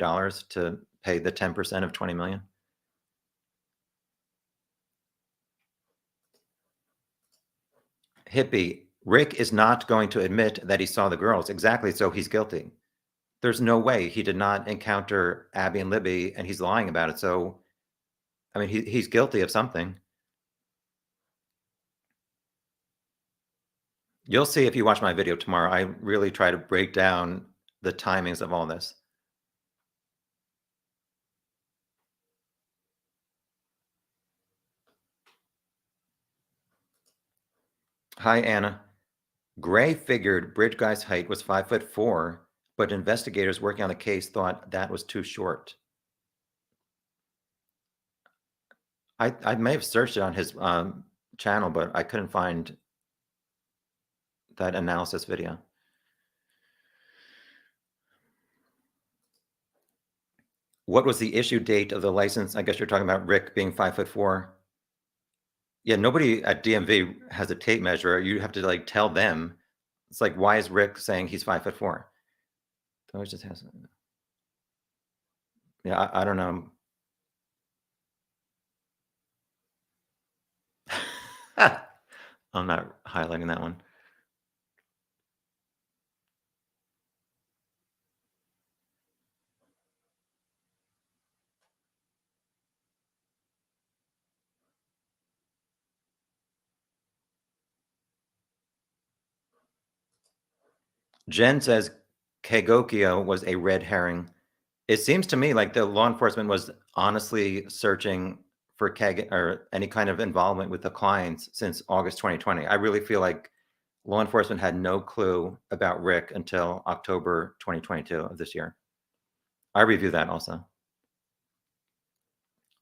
to pay the 10% of 20 million? Hippie, Rick is not going to admit that he saw the girls. Exactly, so he's guilty. There's no way he did not encounter Abby and Libby, and he's lying about it. So, I mean, he's guilty of something. You'll see if you watch my video tomorrow. I really try to break down the timings of all this. Hi, Anna. Gray figured Bridge Guy's height was 5'4", but investigators working on the case thought that was too short. I may have searched it on his channel, but I couldn't find that analysis video. What was the issue date of the license? I guess you're talking about Rick being 5'4". Yeah, nobody at DMV has a tape measure. You have to like tell them. It's like, why is Rick saying he's 5'4"? Always just has. Yeah, I don't know. I'm not highlighting that one. Jen says Kagokio was a red herring. It seems to me like the law enforcement was honestly searching for Kag or any kind of involvement with the clients since August 2020. I really feel like law enforcement had no clue about Rick until October 2022 of this year. I review that also.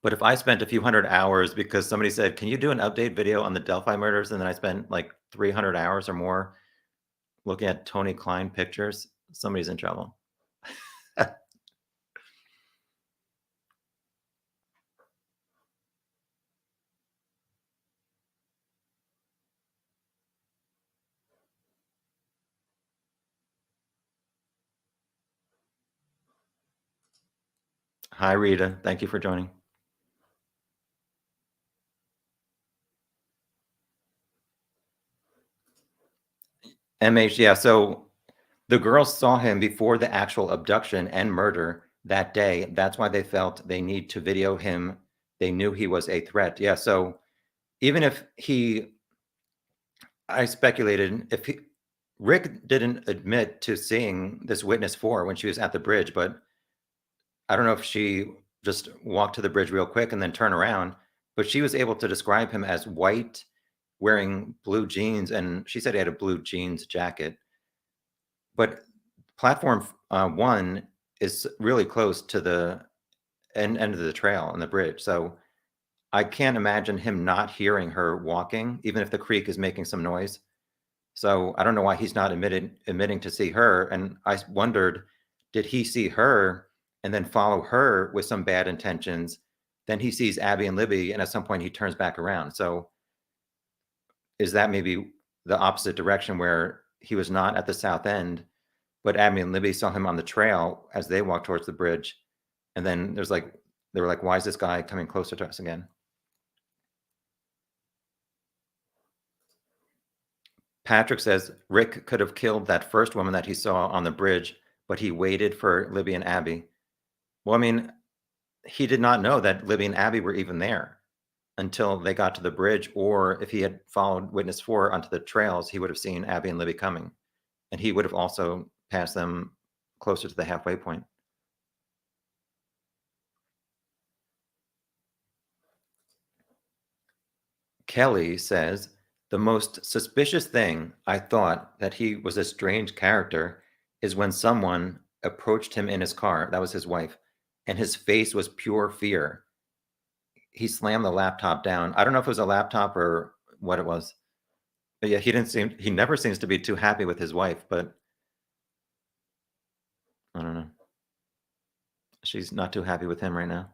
But if I spent a few hundred hours because somebody said, can you do an update video on the Delphi murders? And then I spent like 300 hours or more looking at Tony Klein pictures, somebody's in trouble. Hi, Rita. Thank you for joining. MH, yeah. So the girls saw him before the actual abduction and murder that day. That's why they felt they need to video him. They knew he was a threat. Yeah. So even if I speculated if Rick didn't admit to seeing this witness 4 when she was at the bridge, but I don't know if she just walked to the bridge real quick and then turn around, but she was able to describe him as white, wearing blue jeans, and she said he had a blue jeans jacket. But platform 1 is really close to the end of the trail on the bridge. So I can't imagine him not hearing her walking, even if the creek is making some noise. So I don't know why he's not admitting to see her. And I wondered, did he see her and then follow her with some bad intentions? Then he sees Abby and Libby, and at some point he turns back around. So is that maybe the opposite direction where he was not at the south end, but Abby and Libby saw him on the trail as they walked towards the bridge? And then they were like, why is this guy coming closer to us again? Patrick says Rick could have killed that first woman that he saw on the bridge, but he waited for Libby and Abby. Well, I mean, he did not know that Libby and Abby were even there until they got to the bridge, or if he had followed witness 4 onto the trails, he would have seen Abby and Libby coming, and he would have also passed them closer to the halfway point. Kelly says, the most suspicious thing I thought that he was a strange character is when someone approached him in his car. That was his wife. And his face was pure fear. He slammed the laptop down. I don't know if it was a laptop or what it was. But yeah, he never seems to be too happy with his wife, but I don't know. She's not too happy with him right now.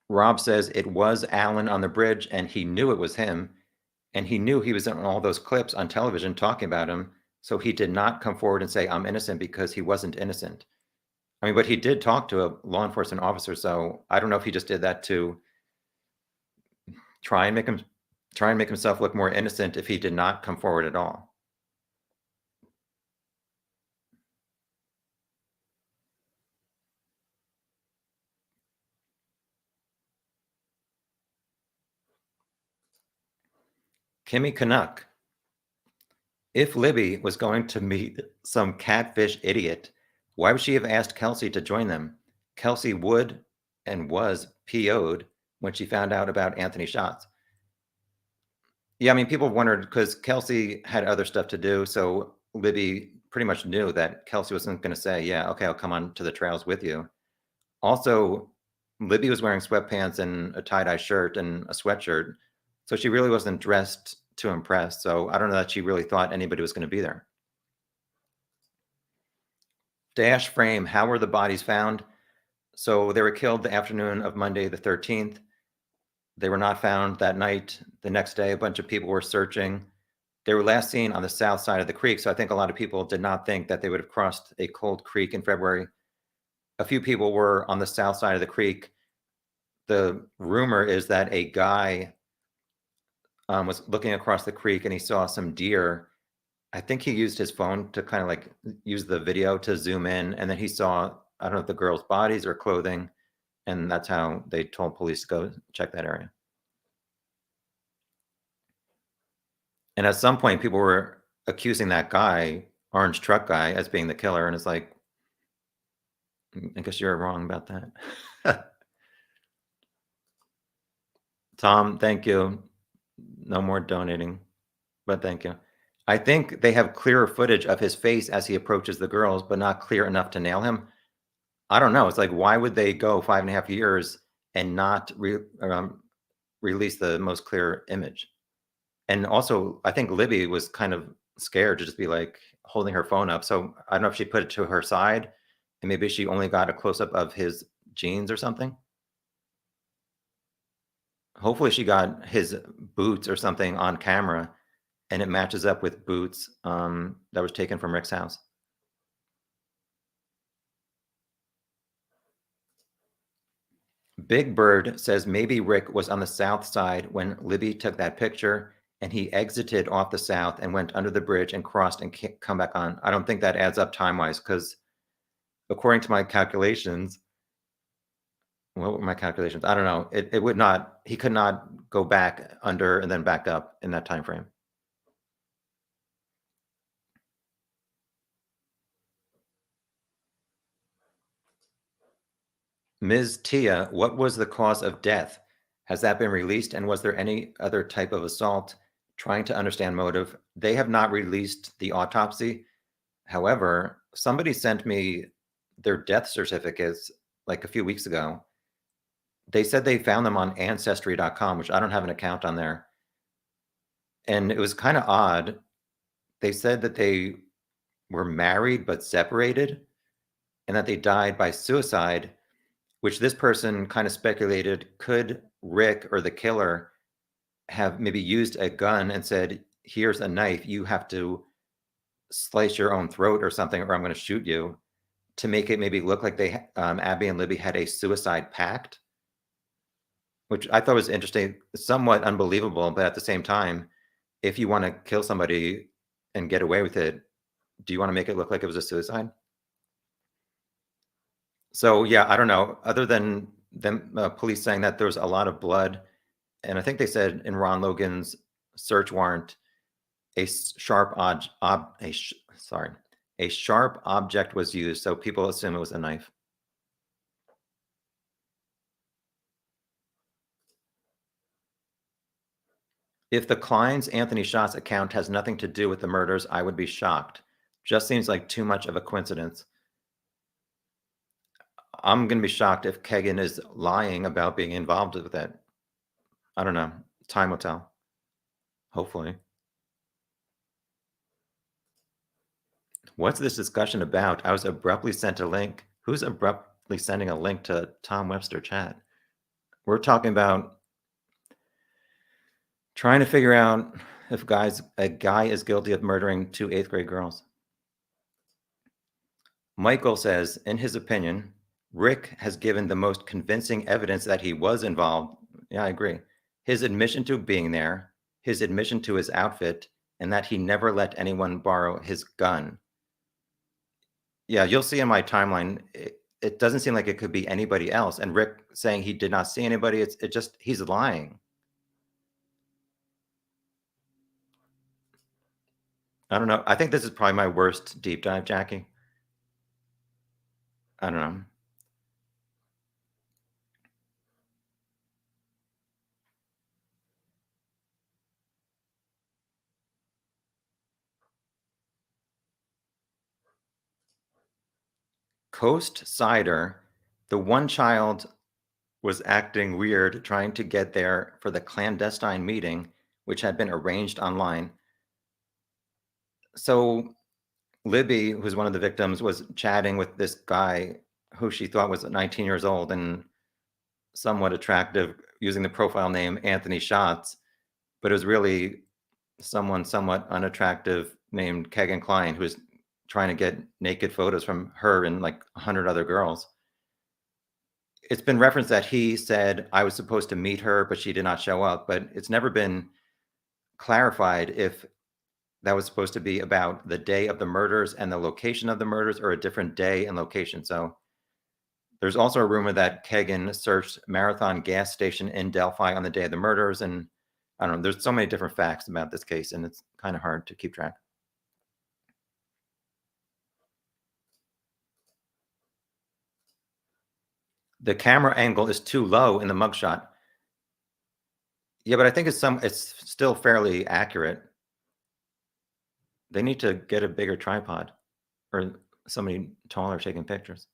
Rob says it was Alan on the bridge and he knew it was him. And he knew he was in all those clips on television talking about him. So he did not come forward and say, I'm innocent because he wasn't innocent. I mean, but he did talk to a law enforcement officer. So I don't know if he just did that to try and make himself look more innocent if he did not come forward at all. Kimmy Canuck. If Libby was going to meet some catfish idiot, why would she have asked Kelsey to join them? Kelsey would and was PO'd when she found out about Anthony Shots. Yeah, I mean, people wondered because Kelsey had other stuff to do. So Libby pretty much knew that Kelsey wasn't going to say, yeah, okay, I'll come on to the trails with you. Also, Libby was wearing sweatpants and a tie-dye shirt and a sweatshirt. So she really wasn't dressed to impress. So I don't know that she really thought anybody was going to be there. Dash frame, how were the bodies found? So they were killed the afternoon of Monday the 13th. They were not found that night. The next day, a bunch of people were searching. They were last seen on the south side of the creek. So I think a lot of people did not think that they would have crossed a cold creek in February. A few people were on the south side of the creek. The rumor is that a guy was looking across the creek and he saw some deer. I think he used his phone to kind of like use the video to zoom in. And then he saw, I don't know if the girls' bodies or clothing. And that's how they told police to go check that area. And at some point, people were accusing that guy, orange truck guy, as being the killer. And it's like, I guess you're wrong about that. Tom, thank you. No more donating, but thank you. I think they have clearer footage of his face as he approaches the girls, but not clear enough to nail him. I don't know. It's like, why would they go 5.5 years and not release the most clear image? And also, I think Libby was kind of scared to just be like holding her phone up. So I don't know if she put it to her side and maybe she only got a close up of his jeans or something. Hopefully she got his boots or something on camera and it matches up with boots that was taken from Rick's house. Big Bird says maybe Rick was on the south side when Libby took that picture and he exited off the south and went under the bridge and crossed and come back on. I don't think that adds up time-wise because according to my calculations, what were my calculations? I don't know. It would not, he could not go back under and then back up in that time frame. Ms. Tia, what was the cause of death? Has that been released? And was there any other type of assault? Trying to understand motive. They have not released the autopsy. However, somebody sent me their death certificates like a few weeks ago. They said they found them on ancestry.com, which I don't have an account on there. And it was kind of odd. They said that they were married but separated and that they died by suicide, which this person kind of speculated could Rick or the killer have maybe used a gun and said, here's a knife, you have to slice your own throat or something, or I'm going to shoot you, to make it maybe look like they, Abby and Libby had a suicide pact, which I thought was interesting, somewhat unbelievable, but at the same time, if you want to kill somebody and get away with it, do you want to make it look like it was a suicide? So yeah, I don't know. Other than them, police saying that there was a lot of blood, and I think they said in Ron Logan's search warrant sharp sorry, a sharp object was used, so people assume it was a knife. If the Klein's Anthony Shots account has nothing to do with the murders, I would be shocked. Just seems like too much of a coincidence. I'm gonna be shocked if Kagan is lying about being involved with it. I don't know. Time will tell. Hopefully. What's this discussion about? I was abruptly sent a link. Who's abruptly sending a link to Tom Webster chat? We're talking about trying to figure out if a guy is guilty of murdering two eighth-grade girls. Michael says, in his opinion, Rick has given the most convincing evidence that he was involved. Yeah, I agree. His admission to being there, his admission to his outfit, and that he never let anyone borrow his gun. Yeah, you'll see in my timeline, it doesn't seem like it could be anybody else. And Rick saying he did not see anybody, he's lying. I don't know. I think this is probably my worst deep dive, Jackie. I don't know. Coast Cider, the one child was acting weird trying to get there for the clandestine meeting, which had been arranged online. So Libby, who's one of the victims, was chatting with this guy who she thought was 19 years old and somewhat attractive, using the profile name Anthony Schatz, but it was really someone somewhat unattractive named Kegan Klein, who was trying to get naked photos from her and like 100 other girls. It's been referenced that he said I was supposed to meet her, but she did not show up. But it's never been clarified if that was supposed to be about the day of the murders and the location of the murders, or a different day and location. So there's also a rumor that Kegan searched Marathon gas station in Delphi on the day of the murders. And I don't know, there's so many different facts about this case, and it's kind of hard to keep track. The camera angle is too low in the mugshot. Yeah, but I think it's still fairly accurate. They need to get a bigger tripod or somebody taller taking pictures.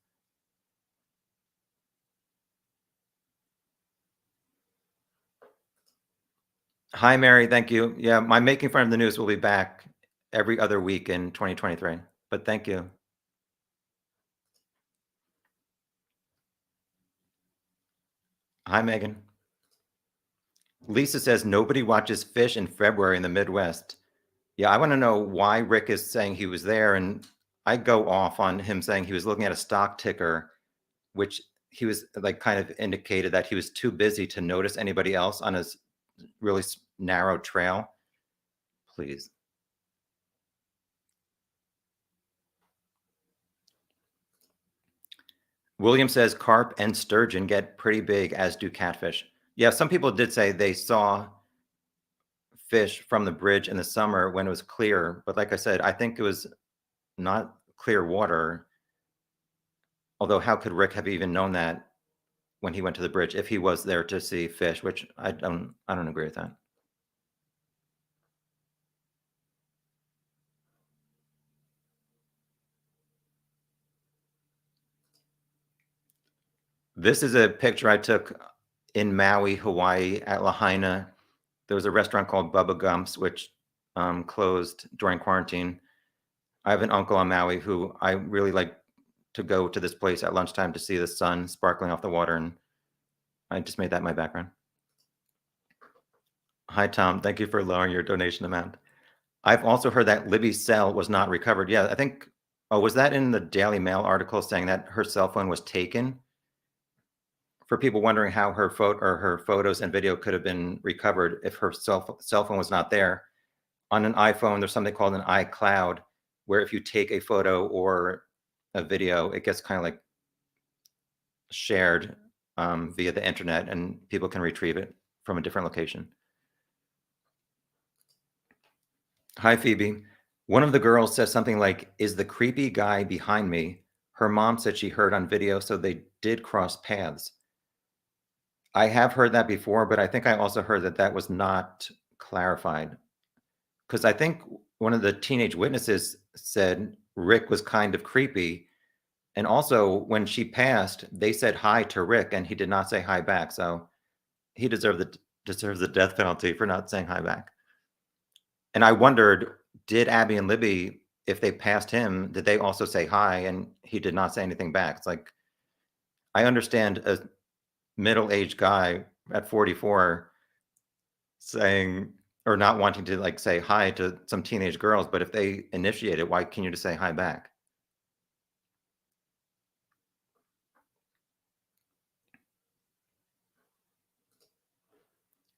Hi, Mary. Thank you. Yeah, my Making Fun of the News will be back every other week in 2023. But thank you. Hi, Megan. Lisa says nobody watches Fish in February in the Midwest. Yeah, I want to know why Rick is saying he was there. And I go off on him saying he was looking at a stock ticker, which he was like kind of indicated that he was too busy to notice anybody else on his really narrow trail. Please. William says carp and sturgeon get pretty big, as do catfish. Yeah, some people did say they saw fish from the bridge in the summer when it was clear, but like I said, I think it was not clear water. Although, how could Rick have even known that when he went to the bridge if he was there to see fish? Which I don't agree with that. This is a picture I took in Maui, Hawaii, at Lahaina. There was a restaurant called Bubba Gump's, which closed during quarantine. I have an uncle on Maui who I really like to go to this place at lunchtime to see the sun sparkling off the water, and I just made that my background. Hi, Tom. Thank you for lowering your donation amount. I've also heard that Libby's cell was not recovered. Yeah, I think. Oh, was that in the Daily Mail article saying that her cell phone was taken? For people wondering how her photos and video could have been recovered if her cell phone was not there. On an iPhone, there's something called an iCloud, where if you take a photo or a video, it gets kind of like shared via the internet, and people can retrieve it from a different location. Hi, Phoebe. One of the girls says something like, "Is the creepy guy behind me?" Her mom said she heard on video, so they did cross paths. I have heard that before, but I think I also heard that that was not clarified. Because I think one of the teenage witnesses said Rick was kind of creepy. And also, when she passed, they said hi to Rick, and he did not say hi back. So he deserves the death penalty for not saying hi back. And I wondered, did Abby and Libby, if they passed him, did they also say hi? And he did not say anything back. It's like, I understand a middle-aged guy at 44 saying or not wanting to like say hi to some teenage girls, but if they initiate it, why can't you just say hi back?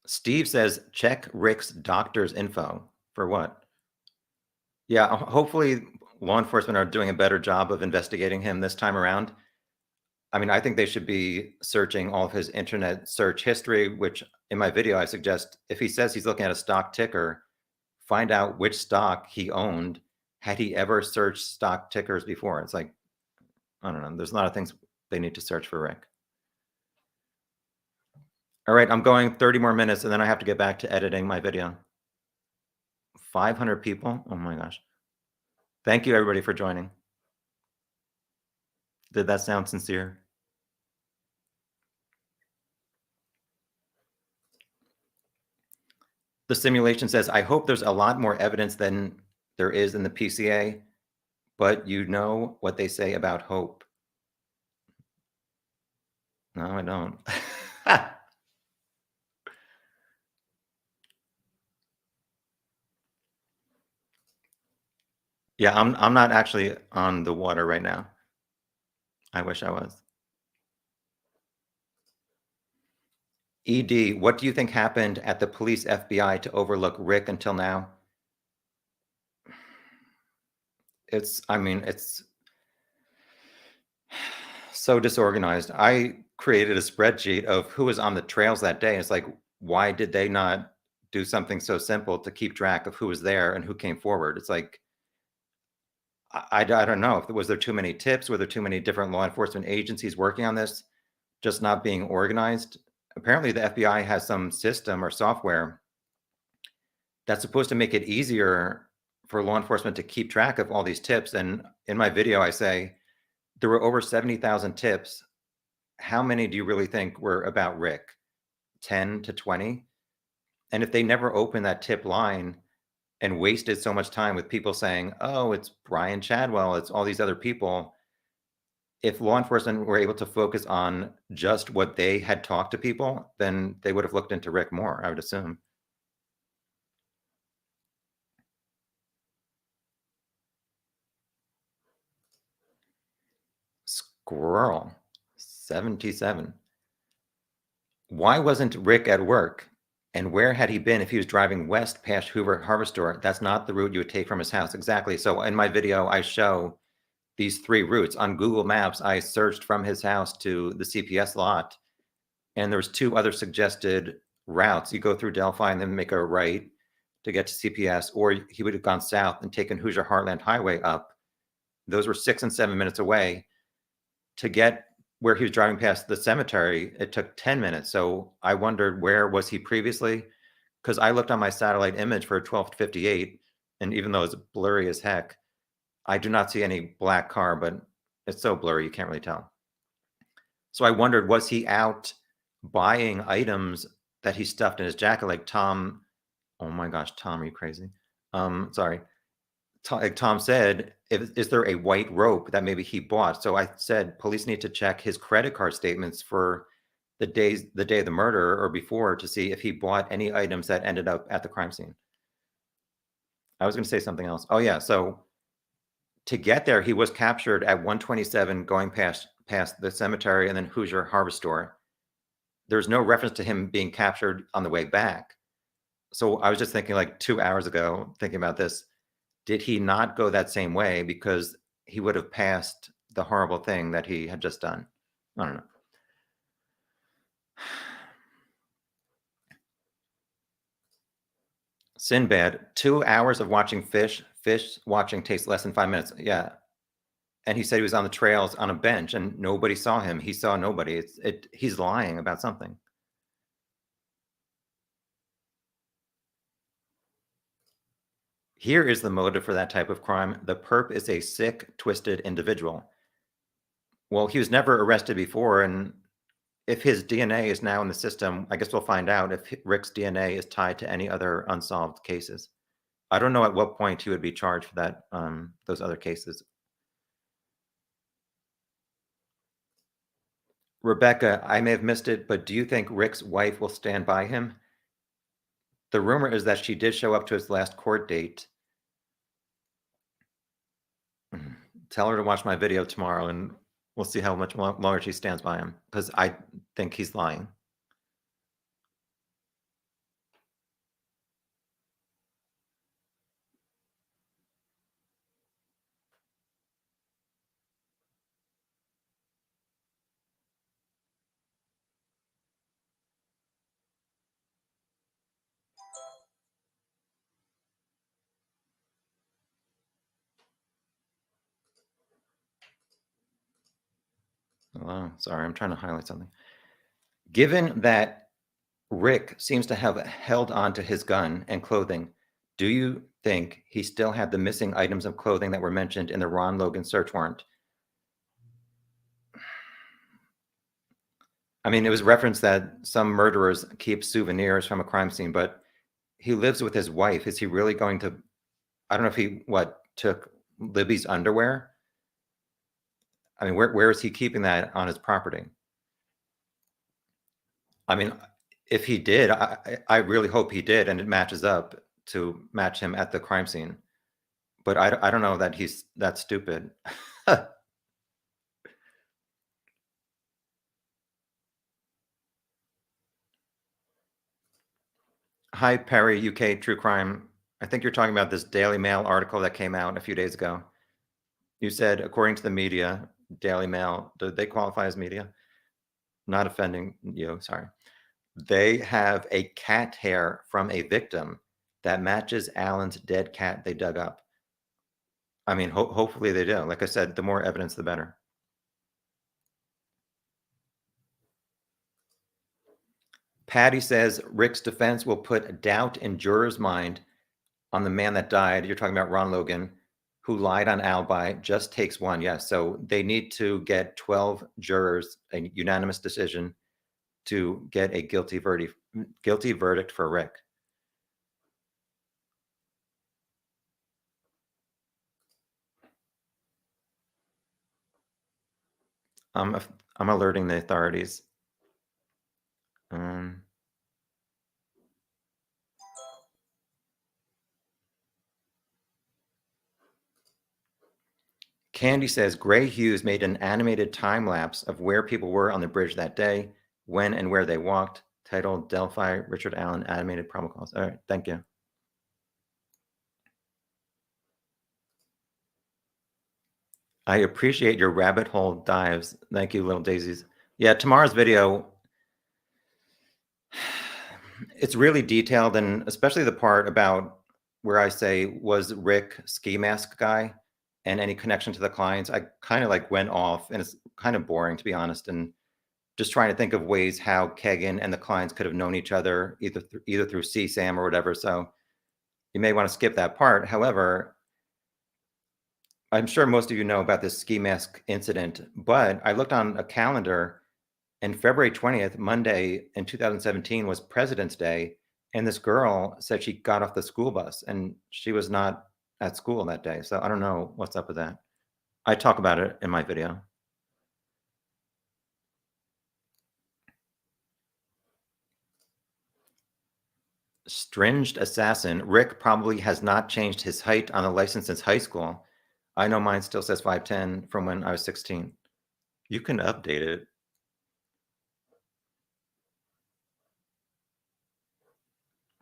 Steve says, check Rick's doctor's info. For what? Yeah, hopefully law enforcement are doing a better job of investigating him this time around. I mean, I think they should be searching all of his internet search history, which in my video, I suggest if he says he's looking at a stock ticker, find out which stock he owned. Had he ever searched stock tickers before? It's like, I don't know. There's a lot of things they need to search for Rick. All right, I'm going 30 more minutes and then I have to get back to editing my video. 500 people? Oh my gosh. Thank you everybody for joining. Did that sound sincere? The simulation says, I hope there's a lot more evidence than there is in the PCA, but you know what they say about hope. No, I don't. Yeah, I'm not actually on the water right now. I wish I was. ED, what do you think happened at the police FBI to overlook Rick until now? I mean, it's so disorganized. I created a spreadsheet of who was on the trails that day. It's like, why did they not do something so simple to keep track of who was there and who came forward? It's like, I don't know. If was there too many tips? Were there too many different law enforcement agencies working on this, just not being organized? Apparently, the FBI has some system or software that's supposed to make it easier for law enforcement to keep track of all these tips. And in my video, I say there were over 70,000 tips. How many do you really think were about Rick? 10 to 20? And if they never opened that tip line and wasted so much time with people saying, oh, it's Brian Chadwell, it's all these other people, if law enforcement were able to focus on just what they had talked to people, then they would have looked into Rick more, I would assume. Squirrel, 77. Why wasn't Rick at work? And where had he been if he was driving west past Hoover Harbor Store? That's not the route you would take from his house. Exactly. So in my video, I show these three routes. On Google Maps, I searched from his house to the CPS lot, and there's two other suggested routes. You go through Delphi and then make a right to get to CPS, or he would have gone south and taken Hoosier Heartland Highway up. Those were 6 and 7 minutes away. To get where he was driving past the cemetery, it took 10 minutes. So I wondered, where was he previously? Because I looked on my satellite image for 1258, and even though it's blurry as heck, I do not see any black car, but it's so blurry you can't really tell. So I wondered, was he out buying items that he stuffed in his jacket, like Tom? Oh my gosh, Tom, are you crazy? Sorry. Like Tom said, is there a white rope that maybe he bought? So I said police need to check his credit card statements for the day of the murder or before to see if he bought any items that ended up at the crime scene. I was going to say something else. Oh yeah, so to get there, he was captured at 127 going past the cemetery and then Hoosier Harbor Store. There's no reference to him being captured on the way back. So I was just thinking like 2 hours ago, thinking about this. Did he not go that same way because he would have passed the horrible thing that he had just done? I don't know. Sinbad, 2 hours of watching fish. Fish watching takes less than 5 minutes. Yeah, and he said he was on the trails on a bench and nobody saw him. He saw nobody. He's lying about something. Here is the motive for that type of crime. The perp is a sick, twisted individual. Well, he was never arrested before, and if his DNA is now in the system, I guess we'll find out if Rick's DNA is tied to any other unsolved cases. I don't know at what point he would be charged for that, those other cases. Rebecca, I may have missed it, but do you think Rick's wife will stand by him? The rumor is that she did show up to his last court date. Tell her to watch my video tomorrow and we'll see how much longer she stands by him, because I think he's lying. Oh, sorry, I'm trying to highlight something. Given that Rick seems to have held on to his gun and clothing, do you think he still had the missing items of clothing that were mentioned in the Ron Logan search warrant? I mean, it was referenced that some murderers keep souvenirs from a crime scene, but he lives with his wife. Is he really going to? I don't know if he took Libby's underwear. I mean, where is he keeping that on his property? I mean, if he did, I really hope he did, and it matches up to match him at the crime scene. But I don't know that he's that stupid. Hi, Perry, UK True Crime. I think you're talking about this Daily Mail article that came out a few days ago. You said, according to the media, Daily Mail, do they qualify as media? Not offending you, sorry. They have a cat hair from a victim that matches Alan's dead cat they dug up. I mean, hopefully they do. Like I said, the more evidence, the better. Patty says Rick's defense will put doubt in jurors' mind on the man that died. You're talking about Ron Logan, who lied on alibi. Just takes one. Yes. So they need to get 12 jurors, a unanimous decision to get a guilty verdict for Rick. I'm alerting the authorities. Candy says Gray Hughes made an animated time lapse of where people were on the bridge that day, when and where they walked, titled Delphi Richard Allen Animated Probable Cause. All right, thank you. I appreciate your rabbit hole dives. Thank you, little daisies. Yeah, tomorrow's video, it's really detailed, and especially the part about where I say, was Rick ski mask guy and any connection to the clients? I kind of like went off, and it's kind of boring, to be honest, and just trying to think of ways how Kagan and the clients could have known each other either through CSAM or whatever. So you may want to skip that part. However, I'm sure most of you know about this ski mask incident, but I looked on a calendar, and February 20th, Monday in 2017, was President's Day. And this girl said she got off the school bus and she was not at school that day. So I don't know what's up with that. I talk about it in my video. Stringed assassin. Rick probably has not changed his height on the license since high school. I know mine still says 5'10" from when I was 16. You can update it.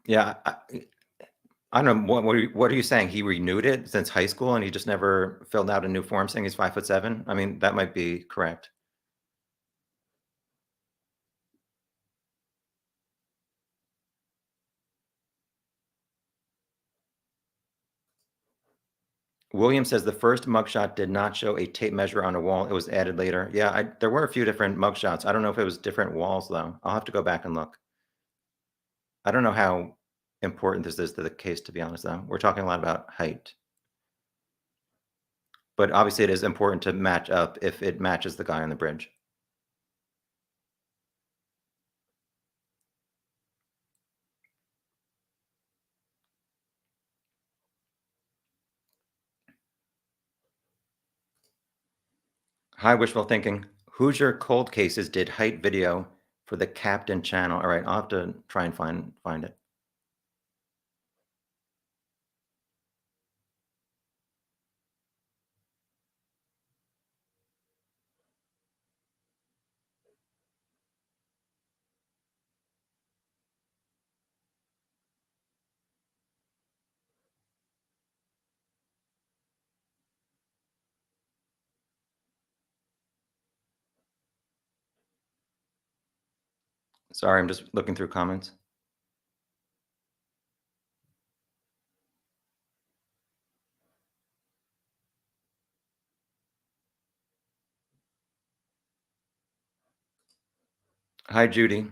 Yeah, I don't know. What are you saying? He renewed it since high school and he just never filled out a new form saying he's 5'7"? I mean, that might be correct. William says the first mugshot did not show a tape measure on a wall. It was added later. Yeah, there were a few different mugshots. I don't know if it was different walls, though. I'll have to go back and look. I don't know how important this is to the case, to be honest, though. We're talking a lot about height. But obviously, it is important to match up if it matches the guy on the bridge. Hi, wishful thinking. Hoosier Cold Cases did height video for the Captain channel. All right, I'll have to try and find it. Sorry, I'm just looking through comments. Hi, Judy.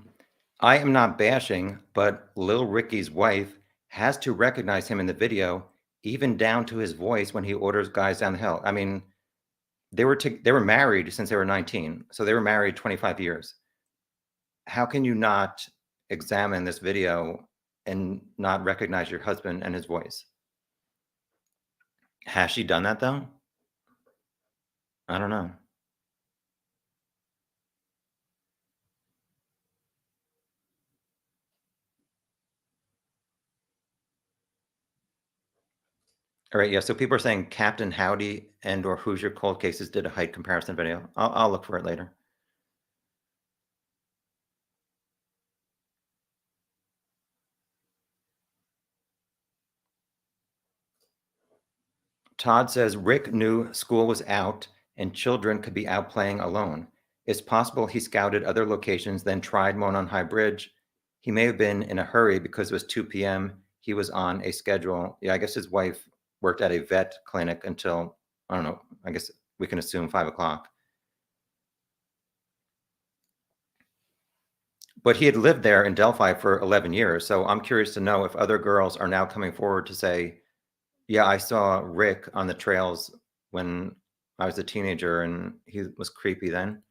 I am not bashing, but Lil Ricky's wife has to recognize him in the video, even down to his voice when he orders guys down the hill. I mean, they were married since they were 19, so they were married 25 years. How can you not examine this video and not recognize your husband and his voice? Has she done that though? I don't know. All right, yeah. So people are saying Captain Howdy and or Hoosier Cold Cases did a height comparison video. I'll look for it later. Todd says Rick knew school was out and children could be out playing alone. It's possible he scouted other locations, then tried Monon High Bridge. He may have been in a hurry because it was 2 p.m. He was on a schedule. Yeah, I guess his wife worked at a vet clinic until, I don't know, I guess we can assume 5 o'clock. But he had lived there in Delphi for 11 years. So I'm curious to know if other girls are now coming forward to say, yeah, I saw Rick on the trails when I was a teenager and he was creepy then.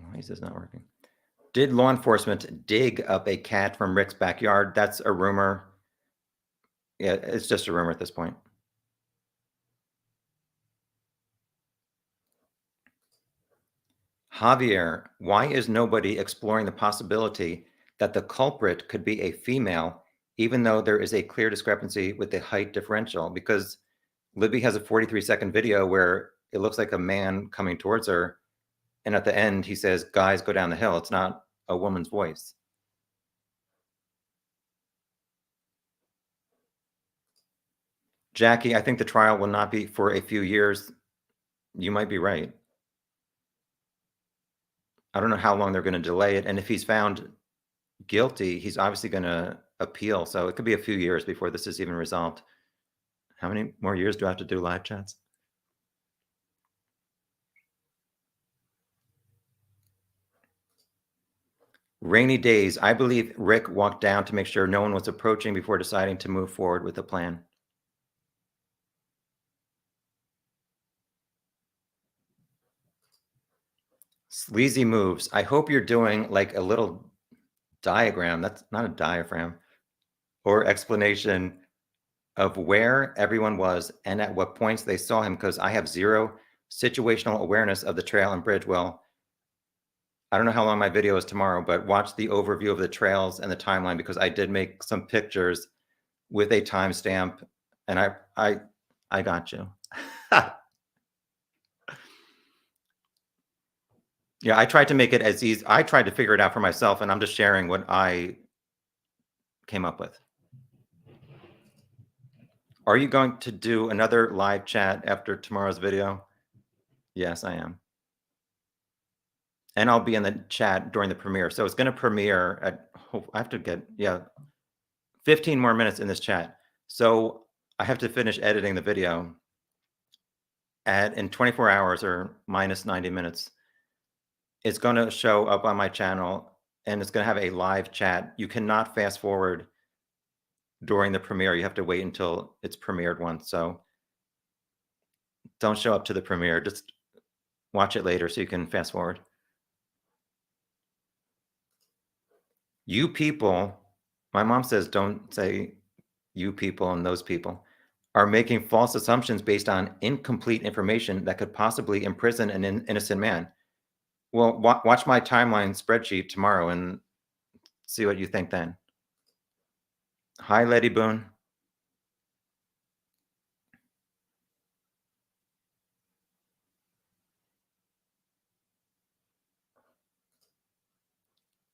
Why is this not working? Did law enforcement dig up a cat from Rick's backyard? That's a rumor. Yeah, it's just a rumor at this point. Javier, why is nobody exploring the possibility that the culprit could be a female, even though there is a clear discrepancy with the height differential? Because Libby has a 43-second video where it looks like a man coming towards her. And at the end, he says, guys, go down the hill. It's not a woman's voice. Jackie, I think the trial will not be for a few years. You might be right. I don't know how long they're going to delay it. And if he's found guilty, he's obviously going to appeal. So it could be a few years before this is even resolved. How many more years do I have to do live chats? Rainy days. I believe Rick walked down to make sure no one was approaching before deciding to move forward with the plan. Sleazy moves. I hope you're doing like a little diagram. That's not a diaphragm or explanation of where everyone was and at what points they saw him, because I have zero situational awareness of the trail and bridge. Well, I don't know how long my video is tomorrow, but watch the overview of the trails and the timeline, because I did make some pictures with a timestamp, and I got you. Yeah, I tried to make it as easy. I tried to figure it out for myself, and I'm just sharing what I came up with. Are you going to do another live chat after tomorrow's video? Yes, I am. And I'll be in the chat during the premiere. So it's going to premiere at, I have to get, yeah, 15 more minutes in this chat. So I have to finish editing the video in 24 hours or minus 90 minutes. It's going to show up on my channel and it's going to have a live chat. You cannot fast forward during the premiere. You have to wait until it's premiered once. So don't show up to the premiere. Just watch it later so you can fast forward. You people, my mom says don't say you people and those people, are making false assumptions based on incomplete information that could possibly imprison an innocent man. Well, watch my timeline spreadsheet tomorrow and see what you think then. Hi, Letty Boone.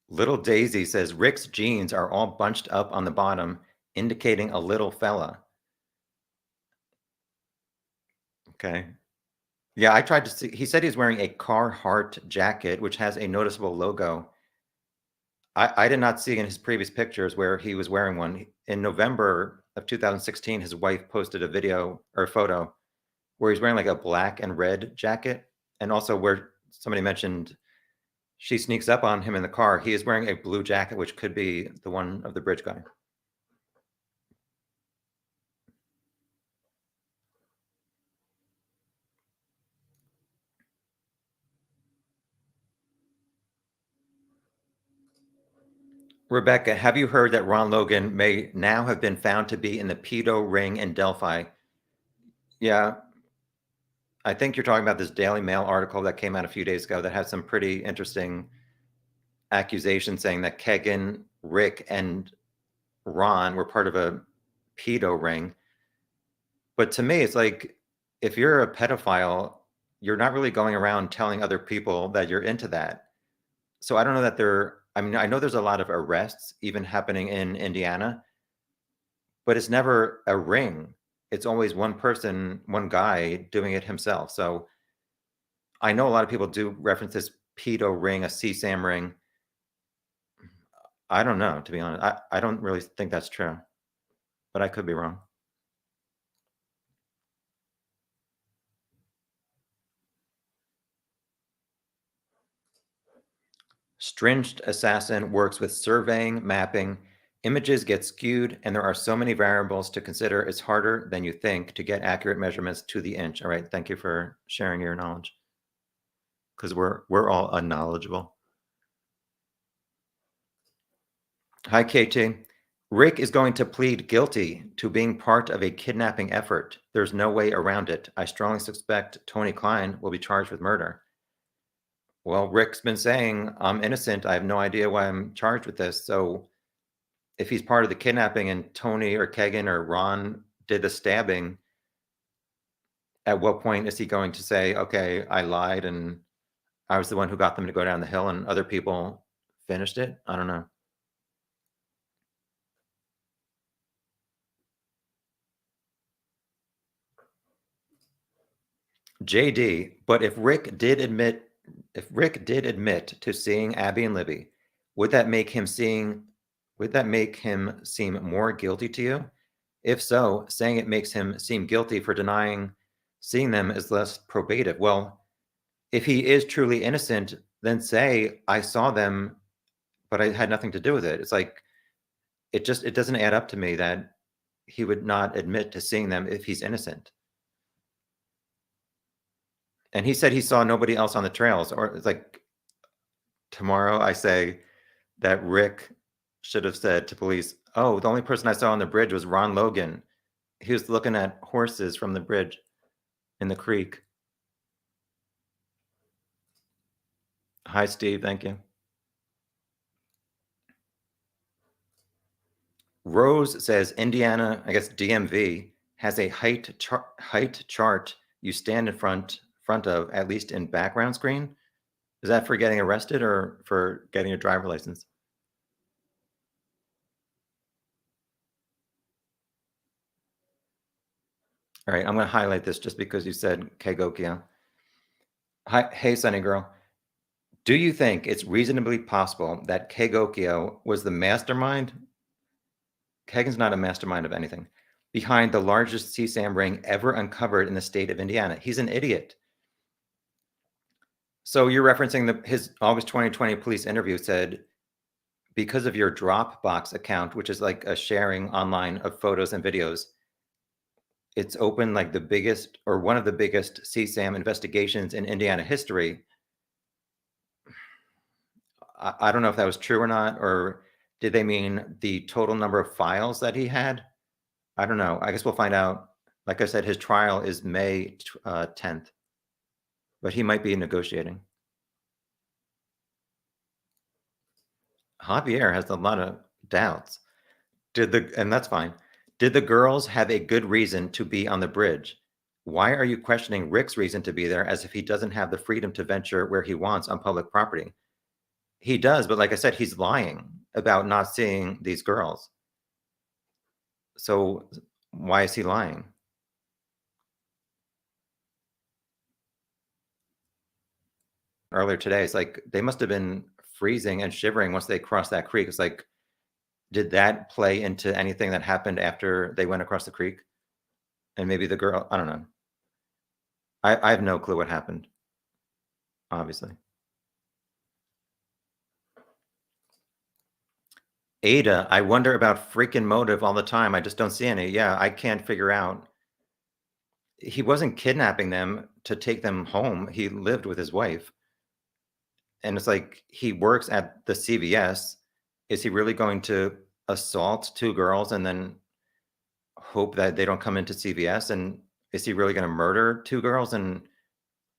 Little Daisy says Rick's jeans are all bunched up on the bottom, indicating a little fella. Okay. Yeah, I tried to see. He said he's wearing a Carhartt jacket, which has a noticeable logo. I did not see in his previous pictures where he was wearing one. In November of 2016, his wife posted a video or a photo where he's wearing like a black and red jacket. And also where somebody mentioned she sneaks up on him in the car. He is wearing a blue jacket, which could be the one of the bridge guy. Rebecca, have you heard that Ron Logan may now have been found to be in the pedo ring in Delphi? Yeah, I think you're talking about this Daily Mail article that came out a few days ago that has some pretty interesting accusations saying that Kegan, Rick, and Ron were part of a pedo ring. But to me, it's like if you're a pedophile, you're not really going around telling other people that you're into that. So I don't know that I mean, I know there's a lot of arrests even happening in Indiana, but it's never a ring. It's always one person, one guy doing it himself. So I know a lot of people do reference this pedo ring, a CSAM ring. I don't know, to be honest. I don't really think that's true, but I could be wrong. Stringed Assassin works with surveying, mapping. Images get skewed, and there are so many variables to consider. It's harder than you think to get accurate measurements to the inch. All right, thank you for sharing your knowledge, because we're all unknowledgeable. Hi, KT. Rick is going to plead guilty to being part of a kidnapping effort. There's no way around it. I strongly suspect Tony Klein will be charged with murder. Well, Rick's been saying, I'm innocent. I have no idea why I'm charged with this. So if he's part of the kidnapping and Tony or Kegan or Ron did the stabbing, at what point is he going to say, okay, I lied and I was the one who got them to go down the hill and other people finished it? I don't know. JD, but if Rick did admit to seeing Abby and Libby, would that make him seem more guilty to you? If so, saying it makes him seem guilty for denying seeing them is less probative. Well, if he is truly innocent, then say I saw them, but I had nothing to do with it. It's like it doesn't add up to me that he would not admit to seeing them if he's innocent. And he said he saw nobody else on the trails. Or it's like tomorrow I say that Rick should have said to police, oh, the only person I saw on the bridge was Ron Logan. He was looking at horses from the bridge in the creek. Hi, Steve. Thank you. Rose says Indiana, I guess DMV, has a height chart you stand in front of, at least in background screen. Is that for getting arrested or for getting a driver license? All right, I'm going to highlight this just because you said Kagokia. Hi, hey, Sunny Girl. Do you think it's reasonably possible that Kagokio was the mastermind? Kagan's not a mastermind of anything. Behind the largest CSAM ring ever uncovered in the state of Indiana. He's an idiot. So you're referencing his August 2020 police interview said, because of your Dropbox account, which is like a sharing online of photos and videos, it's open like the biggest or one of the biggest CSAM investigations in Indiana history. I don't know if that was true or not, or did they mean the total number of files that he had? I don't know. I guess we'll find out. Like I said, his trial is May 10th, but he might be negotiating. Javier has a lot of doubts. And that's fine. Did the girls have a good reason to be on the bridge? Why are you questioning Rick's reason to be there as if he doesn't have the freedom to venture where he wants on public property? He does, but like I said, he's lying about not seeing these girls. So why is he lying? Earlier today, it's like they must have been freezing and shivering once they crossed that creek. It's like, did that play into anything that happened after they went across the creek? And maybe the girl, I don't know. I have no clue what happened, obviously. Ada, I wonder about freaking motive all the time. I just don't see any. Yeah, I can't figure out. He wasn't kidnapping them to take them home. He lived with his wife. And it's like he works at the CVS. Is he really going to assault two girls and then hope that they don't come into CVS? And is he really going to murder two girls and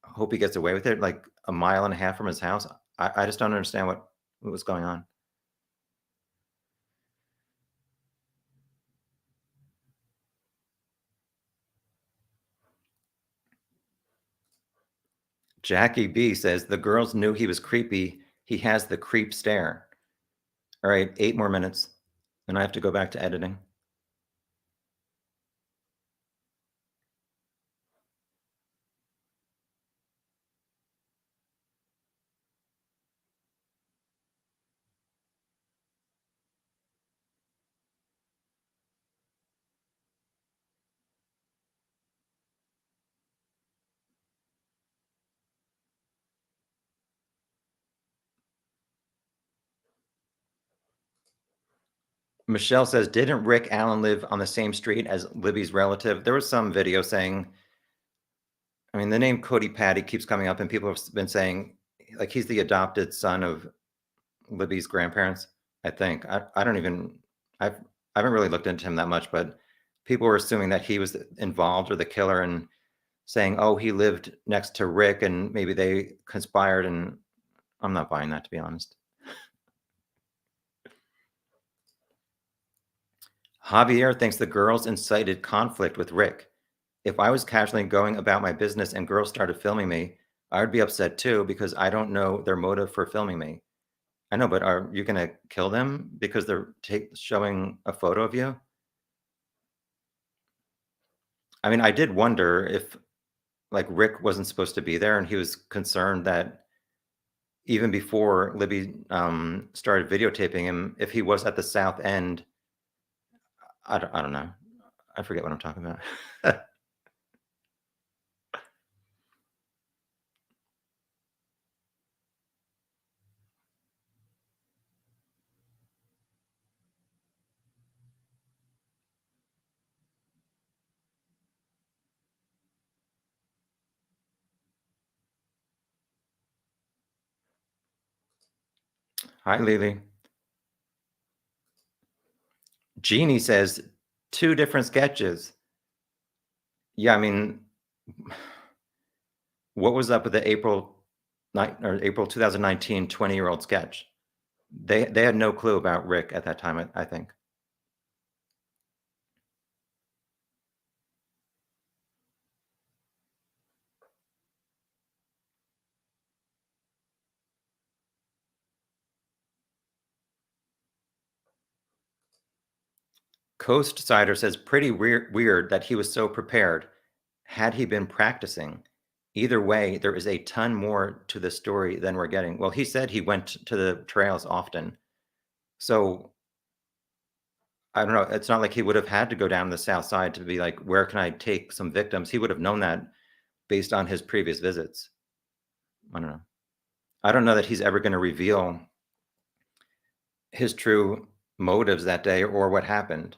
hope he gets away with it like a mile and a half from his house? I just don't understand what was going on. Jackie B says the girls knew he was creepy. He has the creep stare. All right, 8 more minutes, and I have to go back to editing. Michelle says, didn't Rick Allen live on the same street as Libby's relative? There was some video saying, I mean, the name Cody Patty keeps coming up, and people have been saying, like, he's the adopted son of Libby's grandparents, I think. I don't even, I haven't really looked into him that much, but people were assuming that he was involved or the killer and saying, oh, he lived next to Rick and maybe they conspired. And I'm not buying that, to be honest. Javier thinks the girls incited conflict with Rick. If I was casually going about my business and girls started filming me, I would be upset too because I don't know their motive for filming me. I know, but are you going to kill them because they're showing a photo of you? I mean, I did wonder if like Rick wasn't supposed to be there and he was concerned that even before Libby started videotaping him, if he was at the south end, I don't know. I forget what I'm talking about. Hi, Lily. Jeannie says 2 different sketches. Yeah, I mean, what was up with the April 2019 20-year-old sketch? They had no clue about Rick at that time, I think. Coast Sider says, pretty weird that he was so prepared. had he been practicing? Either way, there is a ton more to the story than we're getting. Well, he said he went to the trails often. So I don't know. It's not like he would have had to go down the south side to be like, where can I take some victims? He would have known that based on his previous visits. I don't know. I don't know that he's ever going to reveal his true motives that day or what happened.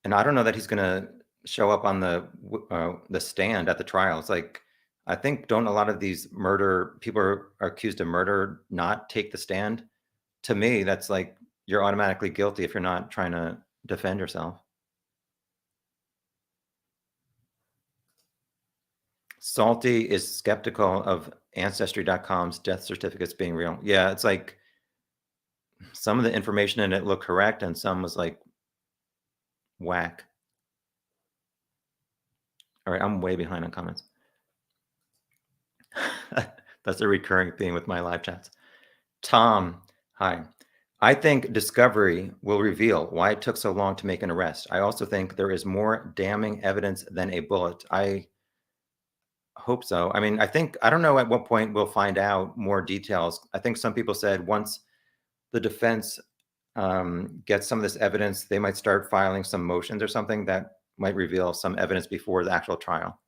And I don't know that he's going to show up on the stand at the trial. It's like, I think don't a lot of these murder people are accused of murder not take the stand? To me, that's like you're automatically guilty if you're not trying to defend yourself. Salty is skeptical of Ancestry.com's death certificates being real. Yeah, it's like some of the information in it looked correct and some was like whack. All right, I'm way behind on comments. That's a recurring theme with my live chats. Tom, hi. I think discovery will reveal why it took so long to make an arrest. I also think there is more damning evidence than a bullet. I hope so. I mean, I don't know at what point we'll find out more details. I think some people said once the defense gets some of this evidence, they might start filing some motions or something that might reveal some evidence before the actual trial.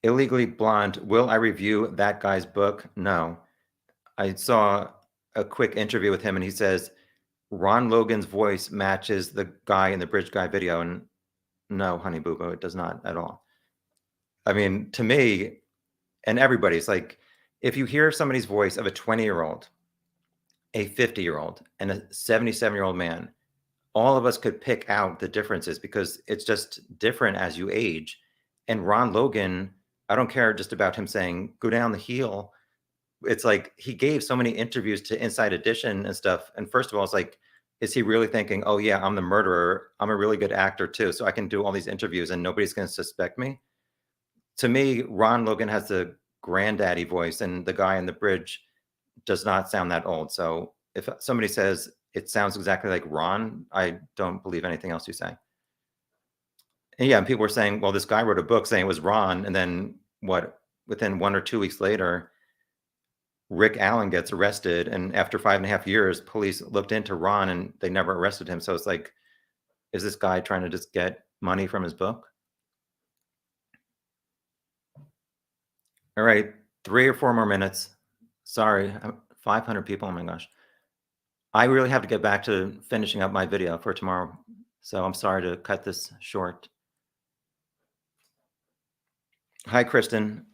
Illegally Blonde, will I review that guy's book? No. I saw a quick interview with him and he says Ron Logan's voice matches the guy in the Bridge Guy video. And no, honey boo boo, it does not at all. I mean, to me, and everybody's like, if you hear somebody's voice of a 20-year-old, a 50-year-old, and a 77-year-old man, all of us could pick out the differences because it's just different as you age. And Ron Logan, I don't care just about him saying, go down the heel. It's like he gave so many interviews to Inside Edition and stuff. And first of all, it's like, is he really thinking, oh, yeah, I'm the murderer. I'm a really good actor, too. So I can do all these interviews and nobody's going to suspect me. To me, Ron Logan has the granddaddy voice, and the guy in the bridge does not sound that old. So if somebody says it sounds exactly like Ron, I don't believe anything else you say. And yeah, and people were saying, well, this guy wrote a book saying it was Ron, and then within 1 or 2 weeks later, Rick Allen gets arrested, and after 5.5 years, police looked into Ron and they never arrested him. So it's like, is this guy trying to just get money from his book? All right, 3 or 4 more minutes. Sorry, 500 people. Oh my gosh. I really have to get back to finishing up my video for tomorrow. So I'm sorry to cut this short. Hi, Kristen.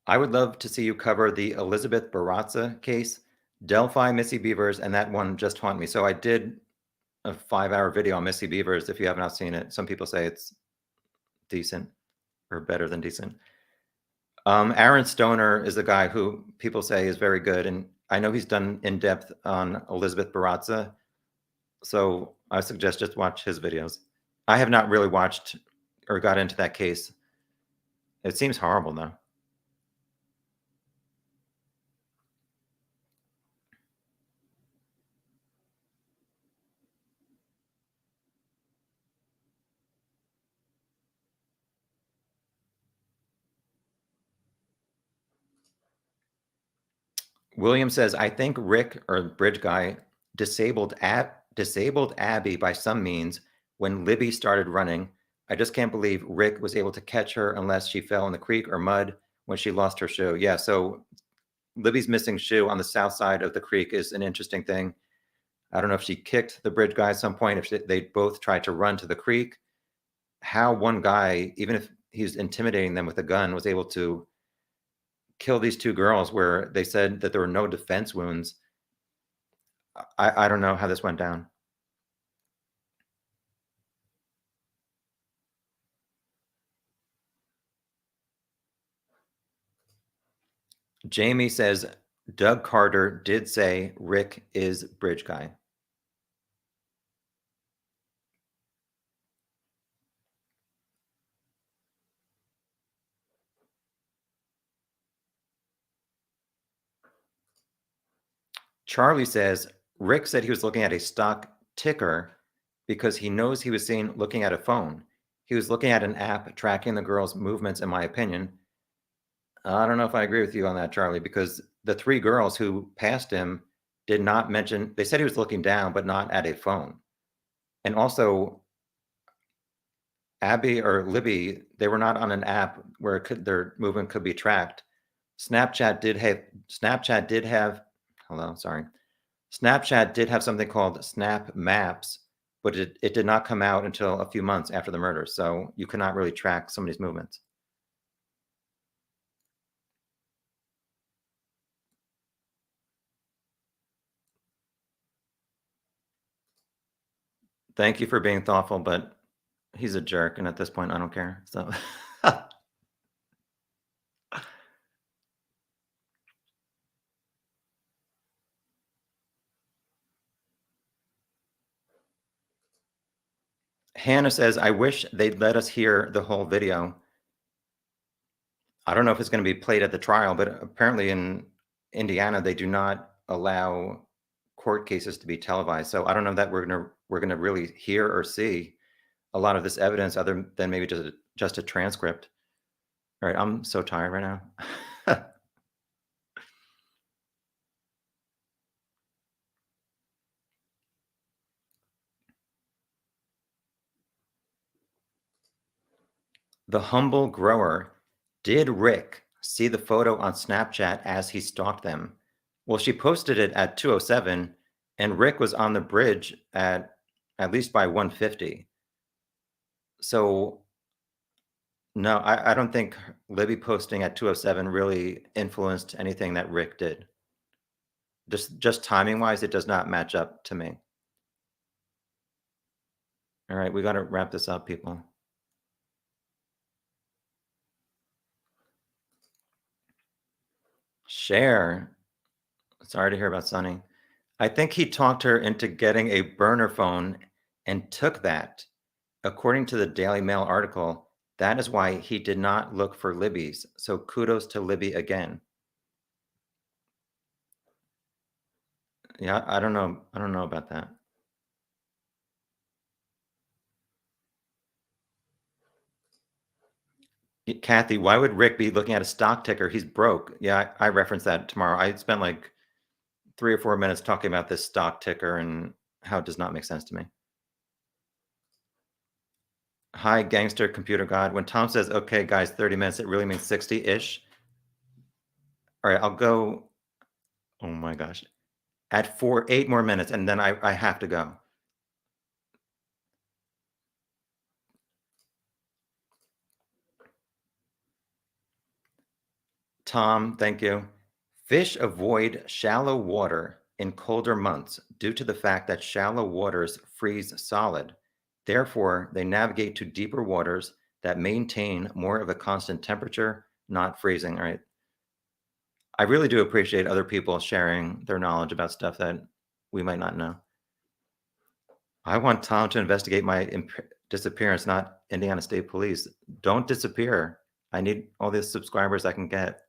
I would love to see you cover the Elizabeth Barraza case, Delphi, Missy Beavers, and that one just haunt me. So I did a 5-hour video on Missy Beavers. If you have not seen it, some people say it's decent or better than decent. Aaron Stoner is a guy who people say is very good, and I know he's done in depth on Elizabeth Barraza. So I suggest just watch his videos. I have not really watched or got into that case. It seems horrible, though. William says, I think Rick or Bridge Guy disabled Abby by some means when Libby started running. I just can't believe Rick was able to catch her unless she fell in the creek or mud when she lost her shoe. Yeah, so Libby's missing shoe on the south side of the creek is an interesting thing. I don't know if she kicked the bridge guy at some point, if they both tried to run to the creek. How one guy, even if he's intimidating them with a gun, was able to kill these two girls where they said that there were no defense wounds. I don't know how this went down. Jamie says Doug Carter did say Rick is bridge guy. Charlie says Rick said he was looking at a stock ticker because he knows he was seen looking at a phone. He was looking at an app tracking the girl's movements, in my opinion. I don't know if I agree with you on that, Charlie, because the three girls who passed him did not mention, they said he was looking down, but not at a phone. And also, Abby or Libby, they were not on an app where their movement could be tracked. Snapchat did have, Snapchat did have, hello, sorry. Snapchat did have something called Snap Maps, but it did not come out until a few months after the murder. So you cannot really track somebody's movements. Thank you for being thoughtful, but he's a jerk. And at this point, I don't care. So Hannah says, I wish they'd let us hear the whole video. I don't know if it's going to be played at the trial, but apparently in Indiana, they do not allow court cases to be televised. So I don't know that we're gonna really hear or see a lot of this evidence other than maybe just a transcript. All right, I'm so tired right now. The humble grower. Did Rick see the photo on Snapchat as he stalked them? Well, she posted it at 2:07, and Rick was on the bridge at least by 1:50. So no, I don't think Libby posting at 2:07 really influenced anything that Rick did. Just timing wise, it does not match up to me. All right, we got to wrap this up, people. Share. Sorry to hear about Sonny. I think he talked her into getting a burner phone and took that. According to the Daily Mail article, that is why he did not look for Libby's. So kudos to Libby again. Yeah, I don't know. I don't know about that. Kathy, why would Rick be looking at a stock ticker? He's broke. Yeah, I referenced that tomorrow. I spent like 3 or 4 minutes talking about this stock ticker and how it does not make sense to me. Hi, gangster computer god. When Tom says, okay, guys, 30 minutes, it really means 60-ish. All right, I'll go. Oh my gosh. At 8 more minutes, and then I have to go. Tom, thank you. Fish avoid shallow water in colder months due to the fact that shallow waters freeze solid. Therefore, they navigate to deeper waters that maintain more of a constant temperature, not freezing. All right. I really do appreciate other people sharing their knowledge about stuff that we might not know. I want Tom to investigate my disappearance, not Indiana State Police. Don't disappear. I need all the subscribers I can get.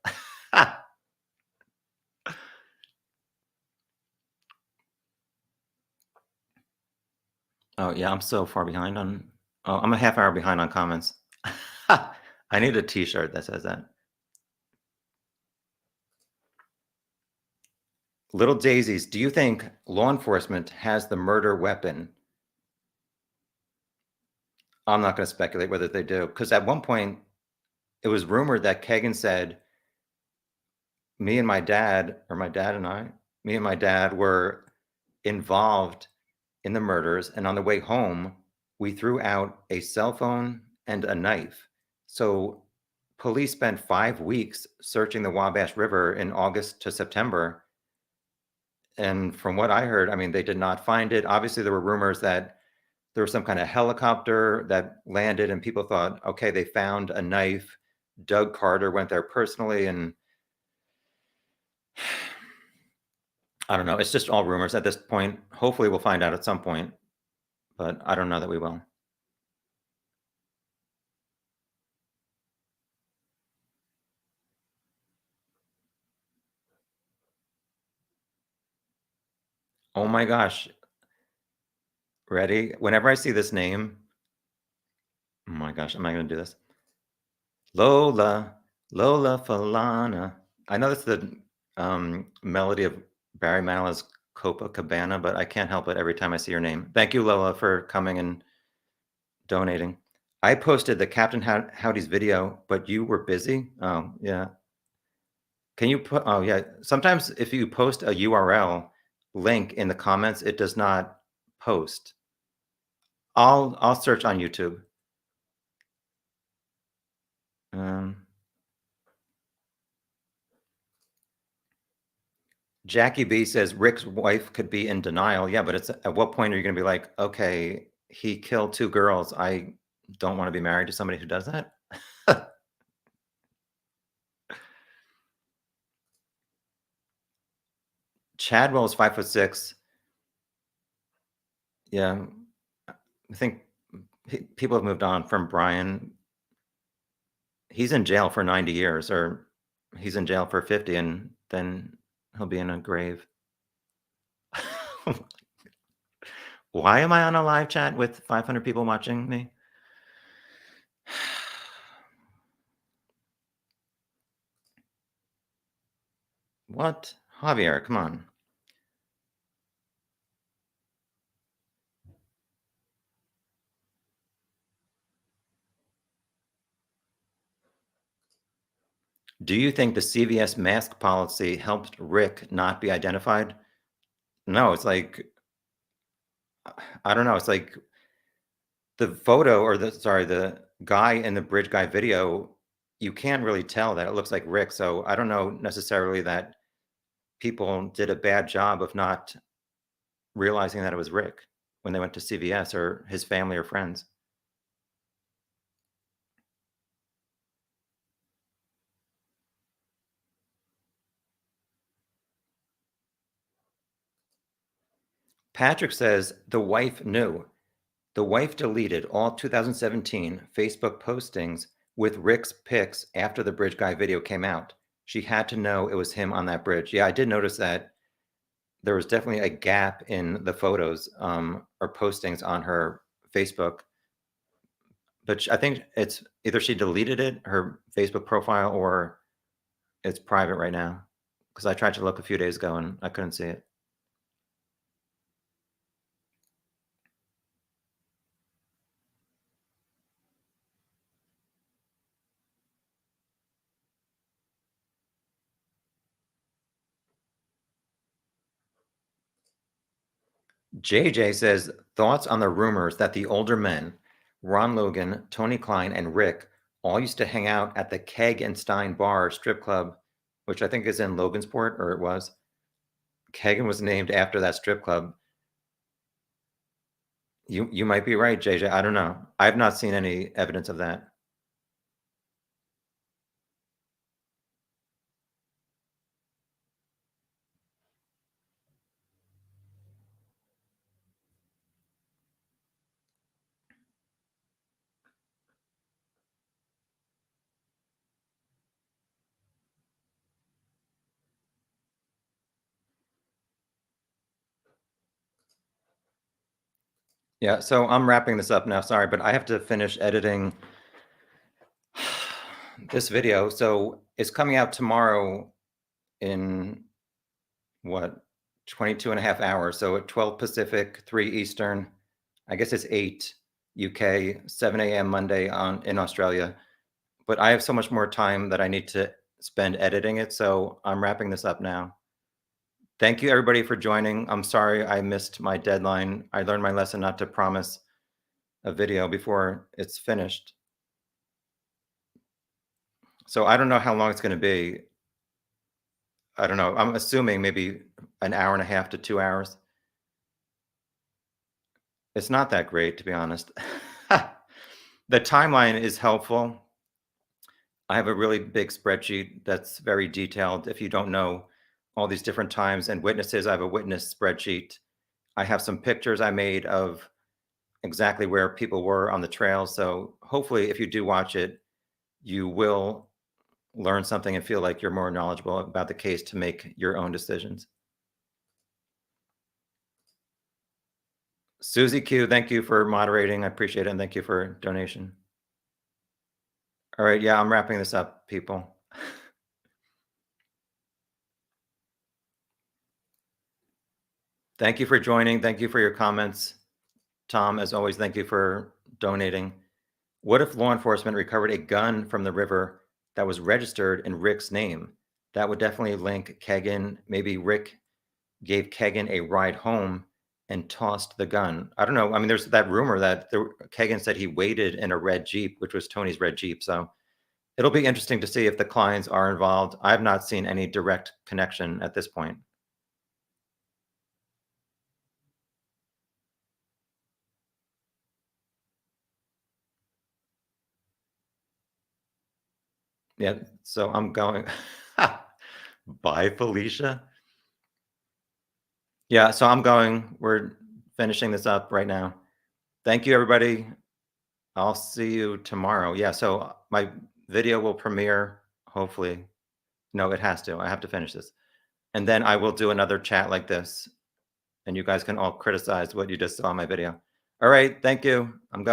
Oh, yeah, I'm so far behind on. Oh, I'm a half hour behind on comments. I need a T-shirt that says that. Little Daisies, do you think law enforcement has the murder weapon? I'm not going to speculate whether they do, because at one point it was rumored that Kagan said, me and my dad, or my dad and I, me and my dad were involved in the murders. And on the way home, we threw out a cell phone and a knife. So police spent 5 weeks searching the Wabash River in August to September. And from what I heard, I mean, they did not find it. Obviously, there were rumors that there was some kind of helicopter that landed, and people thought, okay, they found a knife. Doug Carter went there personally, and I don't know. It's just all rumors at this point. Hopefully, we'll find out at some point, but I don't know that we will. Oh my gosh. Ready? Whenever I see this name, oh my gosh, am I gonna do this? Lola, Lola Falana. I know that's the melody of Barry Manilow's Copacabana, but I can't help it every time I see your name. Thank you, Lola, for coming and donating. I posted the Captain Howdy's video, but you were busy. Oh, yeah. Can you put? Oh, yeah. Sometimes if you post a URL link in the comments, it does not post. I'll search on YouTube. Um, Jackie B says Rick's wife could be in denial. Yeah, but it's at what point are you going to be like, okay, he killed two girls. I don't want to be married to somebody who does that. Chadwell is 5'6". Yeah, I think people have moved on from Brian. He's in jail for 90 years, or he's in jail for 50, and then he'll be in a grave. Why am I on a live chat with 500 people watching me? What? Javier, come on. Do you think the CVS mask policy helped Rick not be identified? No, it's like, I don't know. It's like the photo or the guy in the bridge guy video, you can't really tell that it looks like Rick. So I don't know necessarily that people did a bad job of not realizing that it was Rick when they went to CVS or his family or friends. Patrick says the wife knew. The wife deleted all 2017 Facebook postings with Rick's pics after the bridge guy video came out. She had to know it was him on that bridge. Yeah, I did notice that there was definitely a gap in the photos or postings on her Facebook. But I think it's either she deleted it, her Facebook profile, or it's private right now. Because I tried to look a few days ago and I couldn't see it. JJ says, thoughts on the rumors that the older men, Ron Logan, Tony Klein, and Rick, all used to hang out at the Keg and Stein Bar strip club, which I think is in Logansport, or it was. Kegan was named after that strip club. You might be right, JJ. I don't know. I've not seen any evidence of that. Yeah, so I'm wrapping this up now. Sorry, but I have to finish editing this video. So it's coming out tomorrow in what, 22 and a half hours. So at 12 Pacific, 3 Eastern, I guess it's 8 UK, 7 a.m. Monday in Australia. But I have so much more time that I need to spend editing it. So I'm wrapping this up now. Thank you everybody for joining. I'm sorry I missed my deadline. I learned my lesson not to promise a video before it's finished. So I don't know how long it's going to be. I don't know. I'm assuming maybe an hour and a half to 2 hours. It's not that great, to be honest. The timeline is helpful. I have a really big spreadsheet that's very detailed. If you don't know all these different times and witnesses, I have a witness spreadsheet. I have some pictures I made of exactly where people were on the trail. So hopefully, if you do watch it, you will learn something and feel like you're more knowledgeable about the case to make your own decisions. Susie Q, thank you for moderating. I appreciate it. And thank you for donation. All right. Yeah, I'm wrapping this up, people. Thank you for joining. Thank you for your comments. Tom, as always, thank you for donating. What if law enforcement recovered a gun from the river that was registered in Rick's name? That would definitely link Kegan. Maybe Rick gave Kegan a ride home and tossed the gun. I don't know. I mean, there's that rumor that Kegan said he waited in a red Jeep, which was Tony's red Jeep. So it'll be interesting to see if the Kleins are involved. I have not seen any direct connection at this point. Yeah. So I'm going. Bye, Felicia. Yeah. So I'm going. We're finishing this up right now. Thank you, everybody. I'll see you tomorrow. Yeah. So my video will premiere, hopefully. No, it has to. I have to finish this. And then I will do another chat like this, and you guys can all criticize what you just saw in my video. All right. Thank you. I'm going.